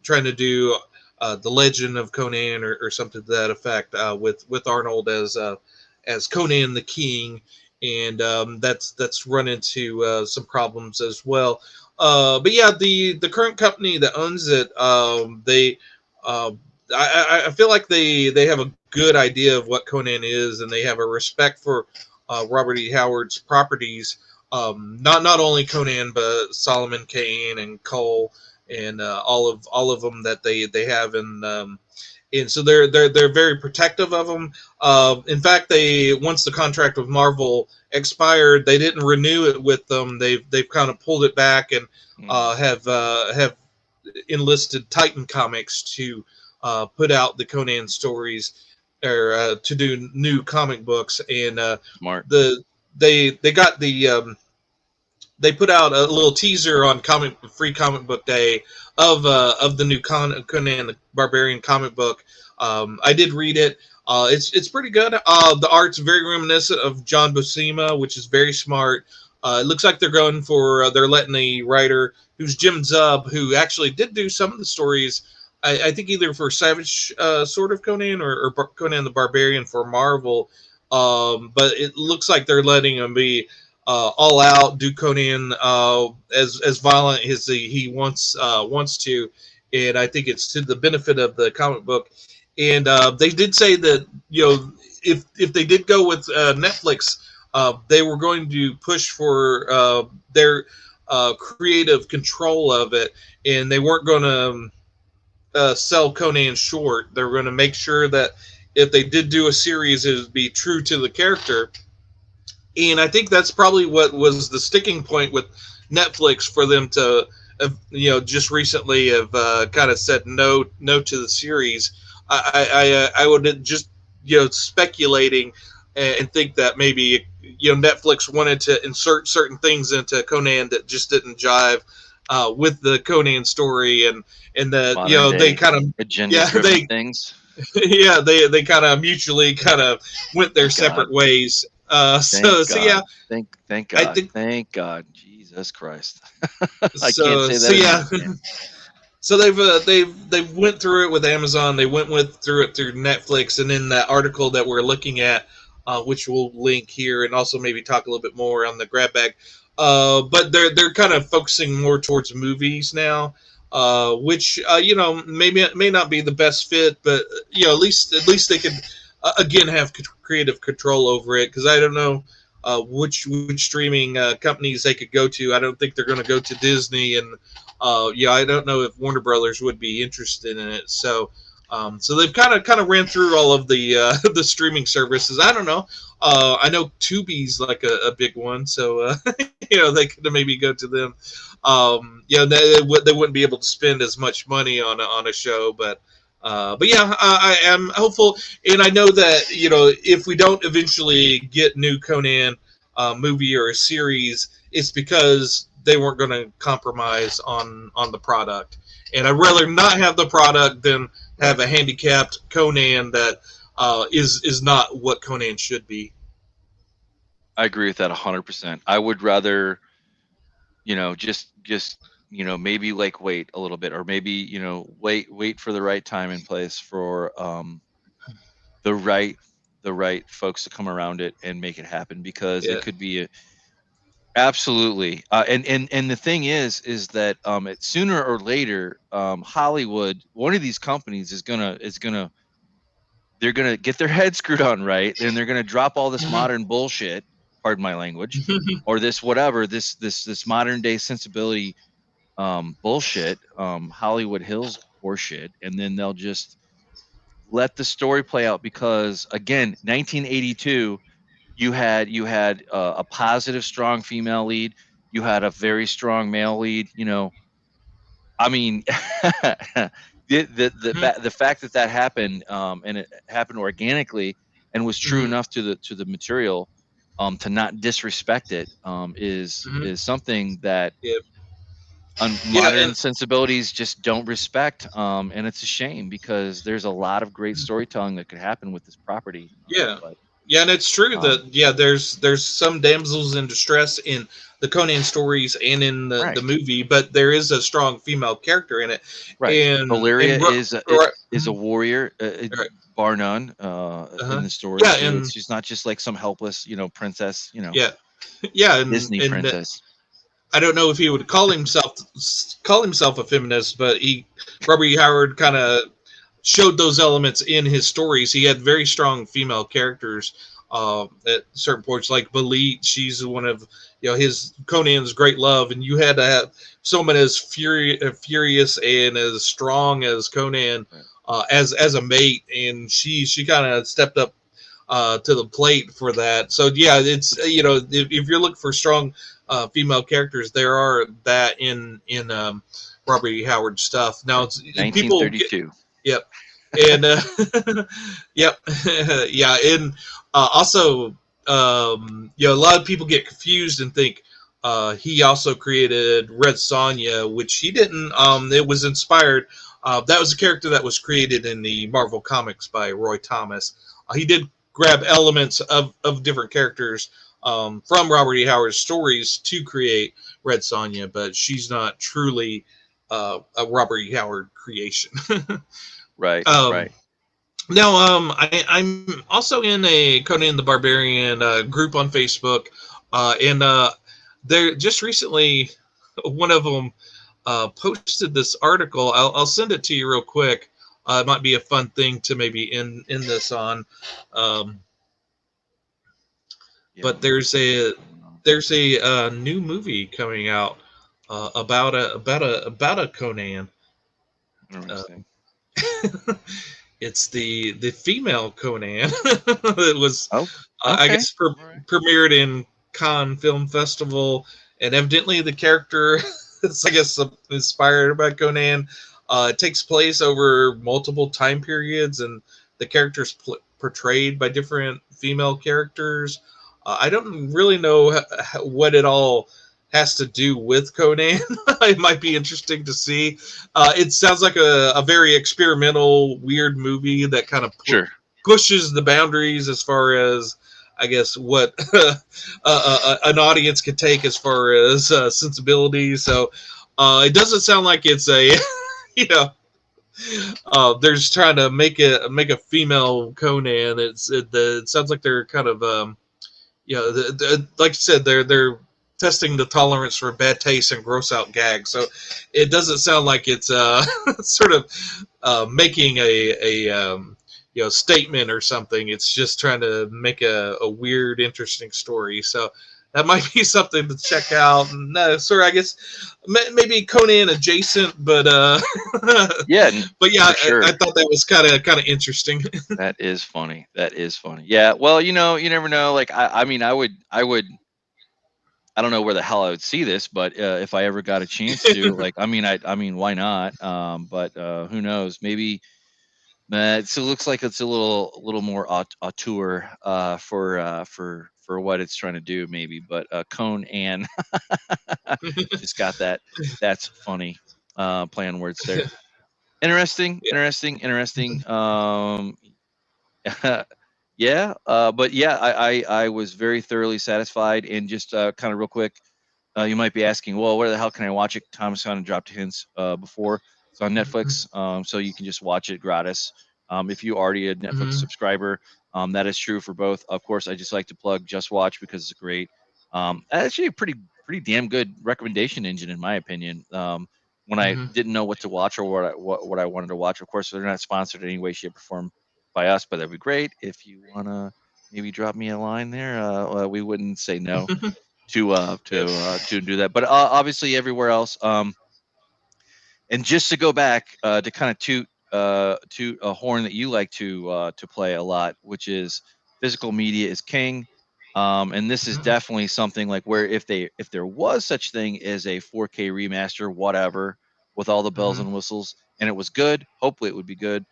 trying to do the Legend of Conan or something to that effect with Arnold as Conan the King, and that's run into some problems as well. But yeah, the current company that owns it, they. Uh, I feel like they have a good idea of what Conan is, and they have a respect for Robert E. Howard's properties. Not only Conan, but Solomon Kane and Cole, and all of them that they have, and so they're very protective of them. In fact, they once the contract with Marvel expired, they didn't renew it with them. They've kind of pulled it back and Mm, have enlisted Titan Comics to put out the Conan stories or to do new comic books, and smart. the they got they put out a little teaser on Free Comic Book Day of the new Conan the Barbarian comic book. I did read it. It's pretty good. The art's very reminiscent of John Buscema, which is very smart. It looks like they're going for they're letting the writer who's Jim Zub, who actually did do some of the stories. I think either for Savage Sword of Conan or Conan the Barbarian for Marvel. But it looks like they're letting him be all out, do Conan as violent as he wants to, and I think it's to the benefit of the comic book. And they did say that if they did go with Netflix, they were going to push for their creative control of it, and they weren't going to sell Conan short. They were going to make sure that if they did do a series, it would be true to the character. And I think that's probably what was the sticking point with Netflix for them to, just recently have kind of said no to the series. I would just speculating and think that maybe Netflix wanted to insert certain things into Conan that just didn't jive with the Conan story, and that they kind of agenda-driven things. Yeah, they kind of mutually kind of went their separate ways. Thank God. Thank God. Jesus Christ. I can't say that. So they've went through it with Amazon. They went through it through Netflix, and in that article that we're looking at, which we'll link here, and also maybe talk a little bit more on the grab bag. But they're kind of focusing more towards movies now, which may not be the best fit, but at least they could again have creative control over it, because I don't know which streaming companies they could go to. I don't think they're going to go to Disney, and I don't know if Warner Brothers would be interested in it. So they've kind of ran through all of the the streaming services. I don't know. I know Tubi's like a big one, so they could maybe go to them. They wouldn't be able to spend as much money on a show, but yeah, I am hopeful, and I know that if we don't eventually get new Conan movie or a series, it's because they weren't going to compromise on the product, and I'd rather not have the product than have a handicapped Conan that is not what Conan should be. I agree with that 100%. I would rather, just maybe like wait a little bit, or maybe wait for the right time and place for the right folks to come around it and make it happen, because it could be absolutely. And the thing is that sooner or later, Hollywood, one of these companies is gonna they're gonna get their head screwed on right, and they're gonna drop all this modern bullshit, pardon my language, or this whatever, this modern day sensibility bullshit, Hollywood Hills horseshit, and then they'll just let the story play out, because again, 1982, you had a positive, strong female lead, you had a very strong male lead. I mean, the fact that happened, and it happened organically and was true enough to the material, to not disrespect it, is something that modern sensibilities just don't respect, and it's a shame, because there's a lot of great storytelling that could happen with this property. And it's true that there's some damsels in distress in the Conan stories and in the movie, but there is a strong female character in it. Right. And Valeria is a warrior, bar none, in the story. Yeah, and she's not just like some helpless, princess. And Disney princess. I don't know if he would call himself a feminist, but Robert E. Howard kind of showed those elements in his stories. He had very strong female characters at certain points, like Balit. She's one of his Conan's great love, and you had to have someone as furious and as strong as Conan as a mate, and she kind of stepped up to the plate for that. So yeah, it's if you're looking for strong female characters, there are that in Robert E. Howard stuff. Now it's 1932. Yep. And yep. Yeah. And also, a lot of people get confused and think, he also created Red Sonja, which he didn't. It was inspired. That was a character that was created in the Marvel comics by Roy Thomas. He did grab elements of different characters from Robert E. Howard's stories to create Red Sonja, but she's not truly a Robert E. Howard creation. Right. um, Right. Now, I'm also in a Conan the Barbarian group on Facebook, and there just recently, one of them posted this article. I'll send it to you real quick. It might be a fun thing to maybe in this on. Um, Yeah. but Let me take a look. there's a new movie coming out about a Conan. Uh, Interesting. It's the female Conan. It was, Oh. I Okay. guess, All right. premiered in Cannes Film Festival, and evidently the character is, I guess, inspired by Conan. It takes place over multiple time periods, and the characters portrayed by different female characters. I don't really know what it all has to do with Conan. It might be interesting to see. It sounds like a very experimental, weird movie that kind of Sure. pushes the boundaries as far as, I guess, what an audience could take as far as sensibility. So it doesn't sound like it's a, you know, they're just trying to make a female Conan. It sounds like they're kind of like you said, they're testing the tolerance for bad taste and gross out gags. So it doesn't sound like it's sort of making a statement or something. It's just trying to make a weird, interesting story. So that might be something to check out. No, sir, I guess maybe Conan adjacent, but Yeah. but yeah, For sure. I thought that was kind of interesting. That is funny. That is funny. Yeah. Well, you never know. Like, I mean, I don't know where the hell I would see this, but if I ever got a chance to, like, I mean, why not? But who knows? Maybe it looks like it's a little more auteur for what it's trying to do, maybe. But Conan just got that. That's funny. Playing words there. Interesting. Yeah. Interesting. Interesting. Yeah, but yeah, I was very thoroughly satisfied. And just kind of real quick, you might be asking, well, where the hell can I watch it? Thomas kind of dropped hints before. It's on Netflix, so you can just watch it gratis. If you already a Netflix Mhm. subscriber, that is true for both. Of course, I just like to plug Just Watch because it's great. Actually, a pretty damn good recommendation engine in my opinion. When I Mhm. didn't know what to watch or what I wanted to watch, of course, they're not sponsored in any way, shape, or form by us, but that'd be great if you wanna maybe drop me a line there. We wouldn't say no Yes. to do that. But obviously everywhere else. And just to go back to kind of toot a horn that you like to play a lot, which is physical media is king. And this is Mhm. definitely something like where if there was such thing as a 4K remaster, whatever, with all the bells Mhm. and whistles, and it was good, hopefully it would be good.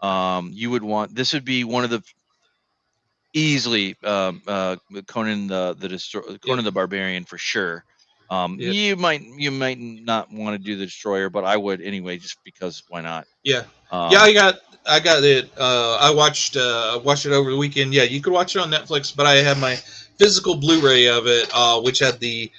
You would want this would be one of the easily Conan the Destroyer, Yep. Conan the Barbarian for sure. Yep. You might not want to do the Destroyer, but I would anyway, just because why not? Yeah. Yeah, Um, I got it. I watched it over the weekend. Yeah, you could watch it on Netflix, but I have my physical Blu-ray of it, which had the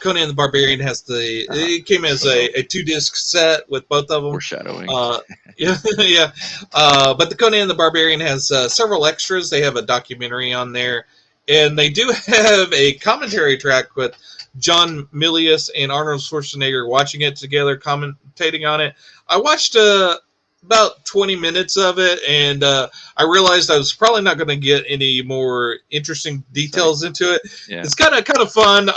Conan the Barbarian has it came as a 2 disc set with both of them. Foreshadowing. Uh, yeah, yeah. But the Conan the Barbarian has several extras. They have a documentary on there, and they do have a commentary track with John Milius and Arnold Schwarzenegger watching it together, commentating on it. I watched about 20 minutes of it, and I realized I was probably not going to get any more interesting Right. details into it. Yeah. It's kind of fun.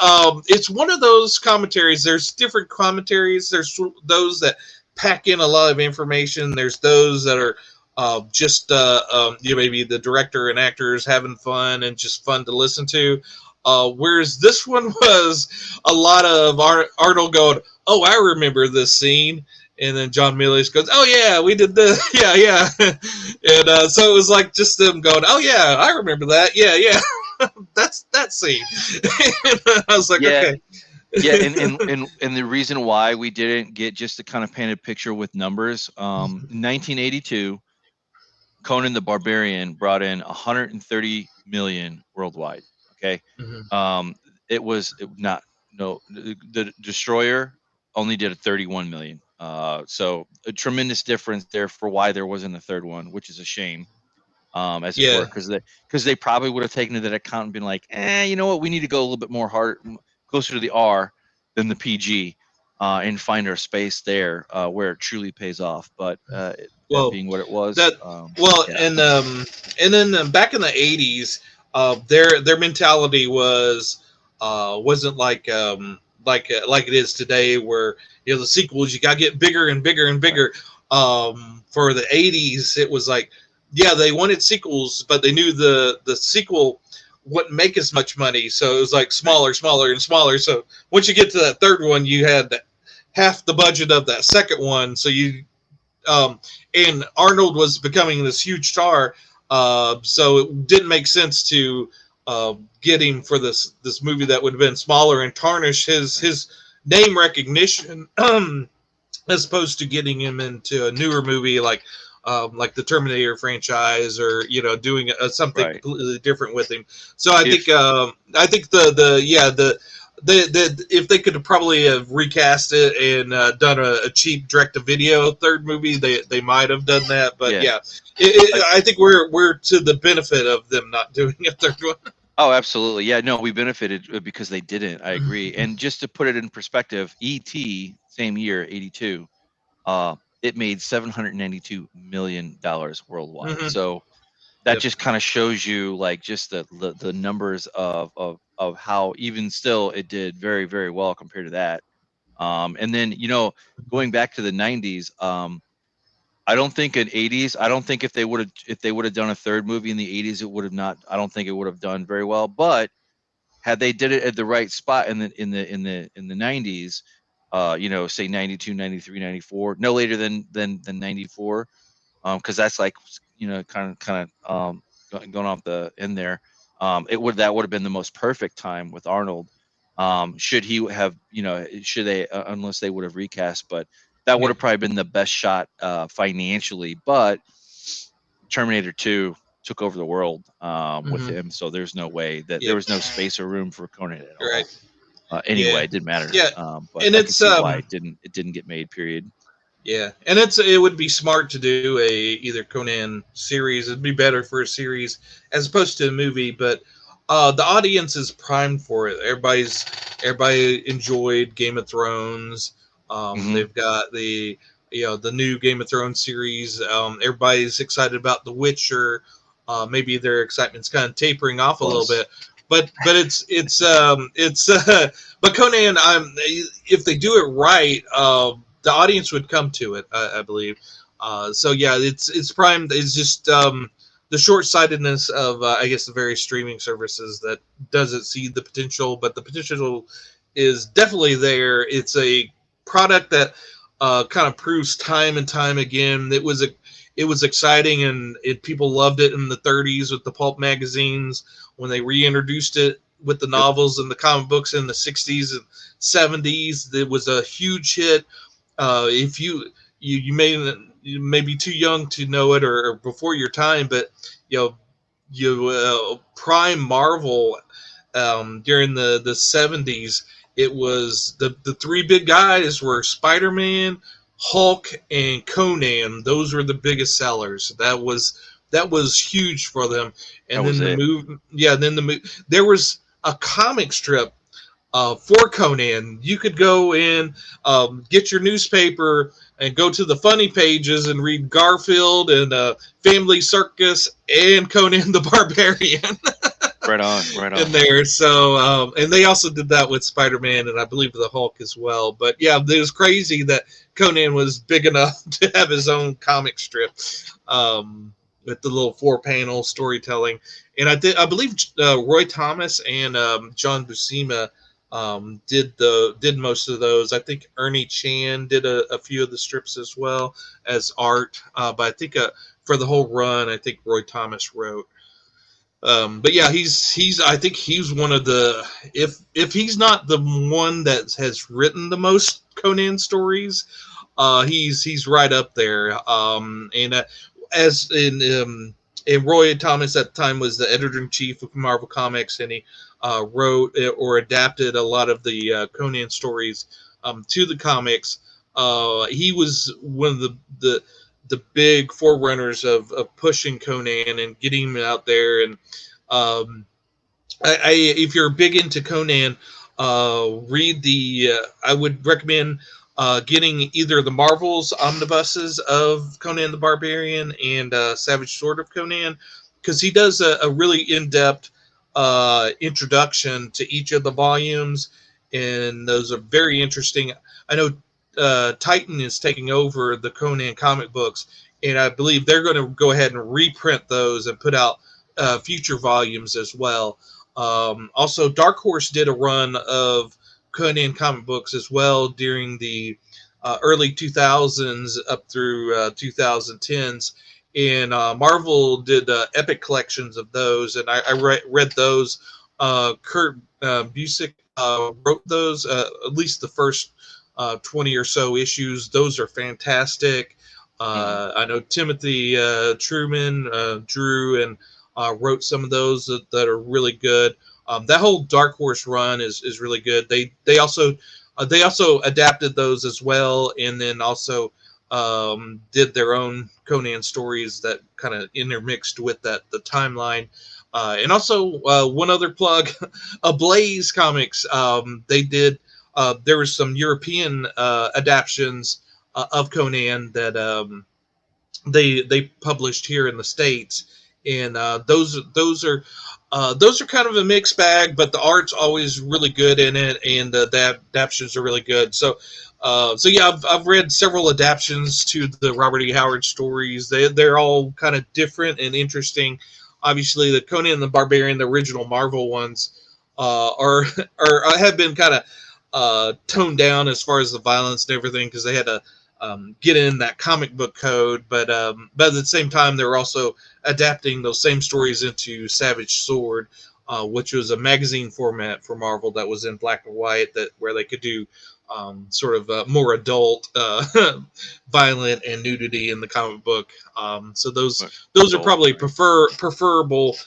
It's one of those commentaries. There's different commentaries. There's those that pack in a lot of information. There's those that are just maybe the director and actors having fun and just fun to listen to. Whereas this one was a lot of Arnold going, "Oh, I remember this scene," and then John Milius goes, "Oh yeah, we did this, yeah, yeah," and so it was like just them going, "Oh yeah, I remember that, yeah, yeah." That's that scene. And I was like, Yeah, okay. yeah, and the reason why we didn't get just to kind of paint a picture with numbers, in 1982, Conan the Barbarian brought in 130 million worldwide. Okay, Mhm. um, it not no the Destroyer only did a 31 million. So a tremendous difference there for why there wasn't a third one, which is a shame, as it were, Yeah. because they probably would have taken to that account and been like, you know what, we need to go a little bit more hard, closer to the R than the PG, and find our space there, where it truly pays off. But that Well, being what it was, that well, yeah, and then back in the '80s, their mentality wasn't like it is today, where the sequels you got to get bigger and bigger and right, bigger. For the '80s, it was like, yeah, they wanted sequels, but they knew the sequel wouldn't make as much money, so it was like right, smaller, smaller, and smaller. So once you get to that third one, you had half the budget of that second one, so you um, and Arnold was becoming this huge star, so it didn't make sense to get him for this movie that would have been smaller and tarnish right, his name recognition, as opposed to getting him into a newer movie like the Terminator franchise, or doing something right. completely different with him. So If I think the if they could have probably have recast it and done a cheap direct to video third movie, they might have done that. But Yeah, yeah, like, I think we're to the benefit of them not doing a third one. oh, absolutely, yeah. No, we benefited, because they didn't. I agree. And just to put it in perspective, ET, same year, 82, it made $792 million worldwide. Hmm. So that Yep. just kind of shows you, like, just the numbers of how even still it did very, very well compared to that. And then, going back to the 90s, I don't think in 80s, I don't think if they would have done a third movie in the 80s, it would have not, I don't think it would have done very well. But had they did it at the right spot in the 90s, say 92, 93, 94, no later than 94, because that's like, kind of going off the end there. That would have been the most perfect time with Arnold. Should he have, should they, unless they would have recast, but that would Yep. have probably been the best shot, financially. But Terminator 2 took over the world, with Hmm. him, so there's no way that there Yep. was no space or room for Conan at Right. all. Anyway, Yeah. it didn't matter. Yeah. But And I can it's see why it didn't get made. Period. Yeah, and it would be smart to do a either Conan series. It'd be better for a series as opposed to a movie, but the audience is primed for it. Everybody enjoyed Game of Thrones. Hmm. They've got the new Game of Thrones series. Everybody's excited about The Witcher. Maybe their excitement's kind of tapering off a little Plus, bit, but it's but Conan, if they do it right, the audience would come to it, I believe. So yeah, it's primed. It's just the short sightedness of I guess the various streaming services that doesn't see the potential, but the potential is definitely there. It's a product that kind of proves time and time again. It was exciting, and people loved it in the 30s with the pulp magazines when they reintroduced it with the yep. novels and the comic books in the 60s and 70s. It was a huge hit. If you may be too young to know it, or before your time, but you know prime Marvel during the 70s. It was the three big guys were Spider-Man, Hulk, and Conan. Those were the biggest sellers. That was huge for them. That And was then the it. move, yeah. Then there was a comic strip for Conan. You could go in, get your newspaper, and go to the funny pages and read Garfield and Family Circus and Conan the Barbarian Right on. Right in on. there. So, and they also did that with Spider-Man and I believe the Hulk as well. But yeah, it was crazy that Conan was big enough to have his own comic strip, with the little four-panel storytelling. And I believe Roy Thomas and John Buscema did most of those. I think Ernie Chan did a few of the strips as well as art. But I think for the whole run, I think Roy Thomas wrote. But yeah, he's I think he's one of the, if he's not the one that has written the most Conan stories, he's right up there. And as in and Roy Thomas at the time was the editor in chief of Marvel Comics, and he wrote or adapted a lot of the Conan stories to the comics. He was one of the big forerunners of pushing Conan and getting him out there. And um, if you're big into Conan, read the. I would recommend getting either the Marvel's omnibuses of Conan the Barbarian and Savage Sword of Conan, because he does a really in-depth introduction to each of the volumes, and those are very interesting. I know Titan is taking over the Conan comic books, and I believe they're going to go ahead and reprint those and put out future volumes as well. Also, Dark Horse did a run of Conan comic books as well during the early 2000s up through 2010s. And Marvel did epic collections of those, and I read those. Kurt Busiek wrote those, at least the first 20 or so issues. Those are fantastic. Mhm. I know Timothy Truman drew and wrote some of those that are really good. That whole Dark Horse run is really good. They also adapted those as well, and then also did their own Conan stories that kind of intermixed with the timeline. And also one other plug, Ablaze Comics. They did. There was some European adaptions of Conan that they published here in the states, and those are kind of a mixed bag, but the art's always really good in it, and the adaptations are really good. So yeah, I've read several adaptations to the Robert E. Howard stories. They're all kind of different and interesting. Obviously, the Conan the Barbarian, the original Marvel ones, are are have been kind of toned down as far as the violence and everything, because they had to get in that comic book code. But at the same time, they're also adapting those same stories into Savage Sword, which was a magazine format for Marvel that was in black and white, that where they could do sort of more adult, violent and nudity in the comic book. So Right. those are Adult, probably right? preferable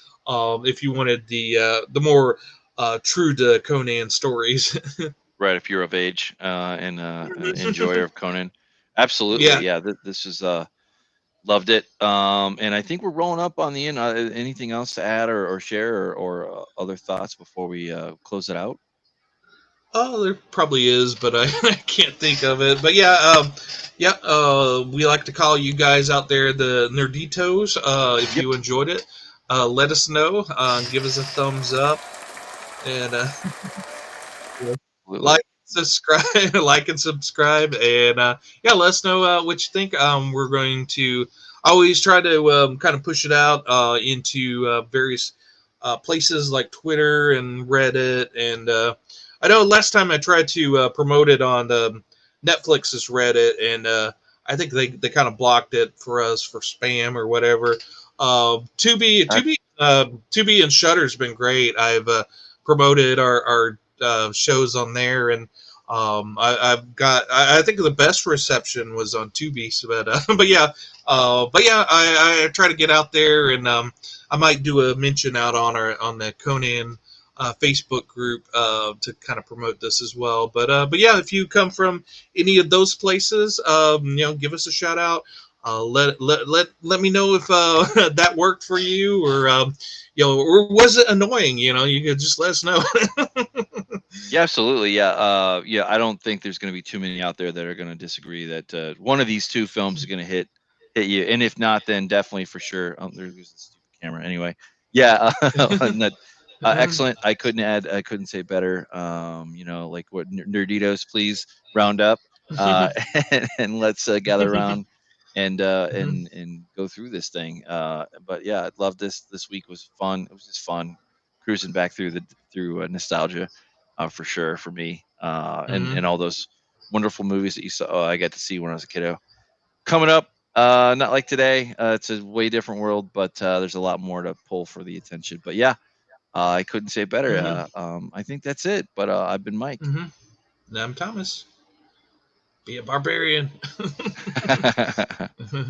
if you wanted the more true to Conan stories. Right. If you're of age and enjoyer of Conan, absolutely. Yeah. Yeah. This is loved it. And I think we're rolling up on the end. Anything else to add or share or other thoughts before we close it out? Oh, there probably is, but I, I can't think of it. But yeah, yeah, we like to call you guys out there the Nerditos. If Yep. you enjoyed it, let us know. Give us a thumbs up, and Absolutely. like, subscribe, like and subscribe, and yeah, let us know what you think. We're going to always try to kind of push it out into various places like Twitter and Reddit. And I know last time I tried to promote it on Netflix's Reddit, and I think they kind of blocked it for us for spam or whatever. I, Tubi and Shutter's been great. I've promoted our shows on there, and I've got. I think the best reception was on Tubi, but but yeah, I try to get out there, and I might do a mention out on the Conan Facebook group to kind of promote this as well. But yeah, if you come from any of those places, give us a shout out. Let me know if that worked for you, or or was it annoying? You could just let us know. yeah, absolutely. Yeah. Yeah. I don't think there's going to be too many out there that are going to disagree that one of these two films is going to hit you. And if not, then definitely for sure. There's the stupid camera. Anyway. Yeah. And that, excellent. I couldn't say better. Like what Nerditos, please round up, uh, and let's gather around and go through this thing. But yeah, I love this. This week was fun. It was just fun cruising back through nostalgia, for sure for me, and Mhm. all those wonderful movies that you saw. I got to see when I was a kiddo. Coming up, Not like today. It's a way different world, but there's a lot more to pull for the attention. But yeah, I couldn't say it better. Mm-hmm. I think that's it. But I've been Mike. Mm-hmm. And I'm Thomas. Be a barbarian.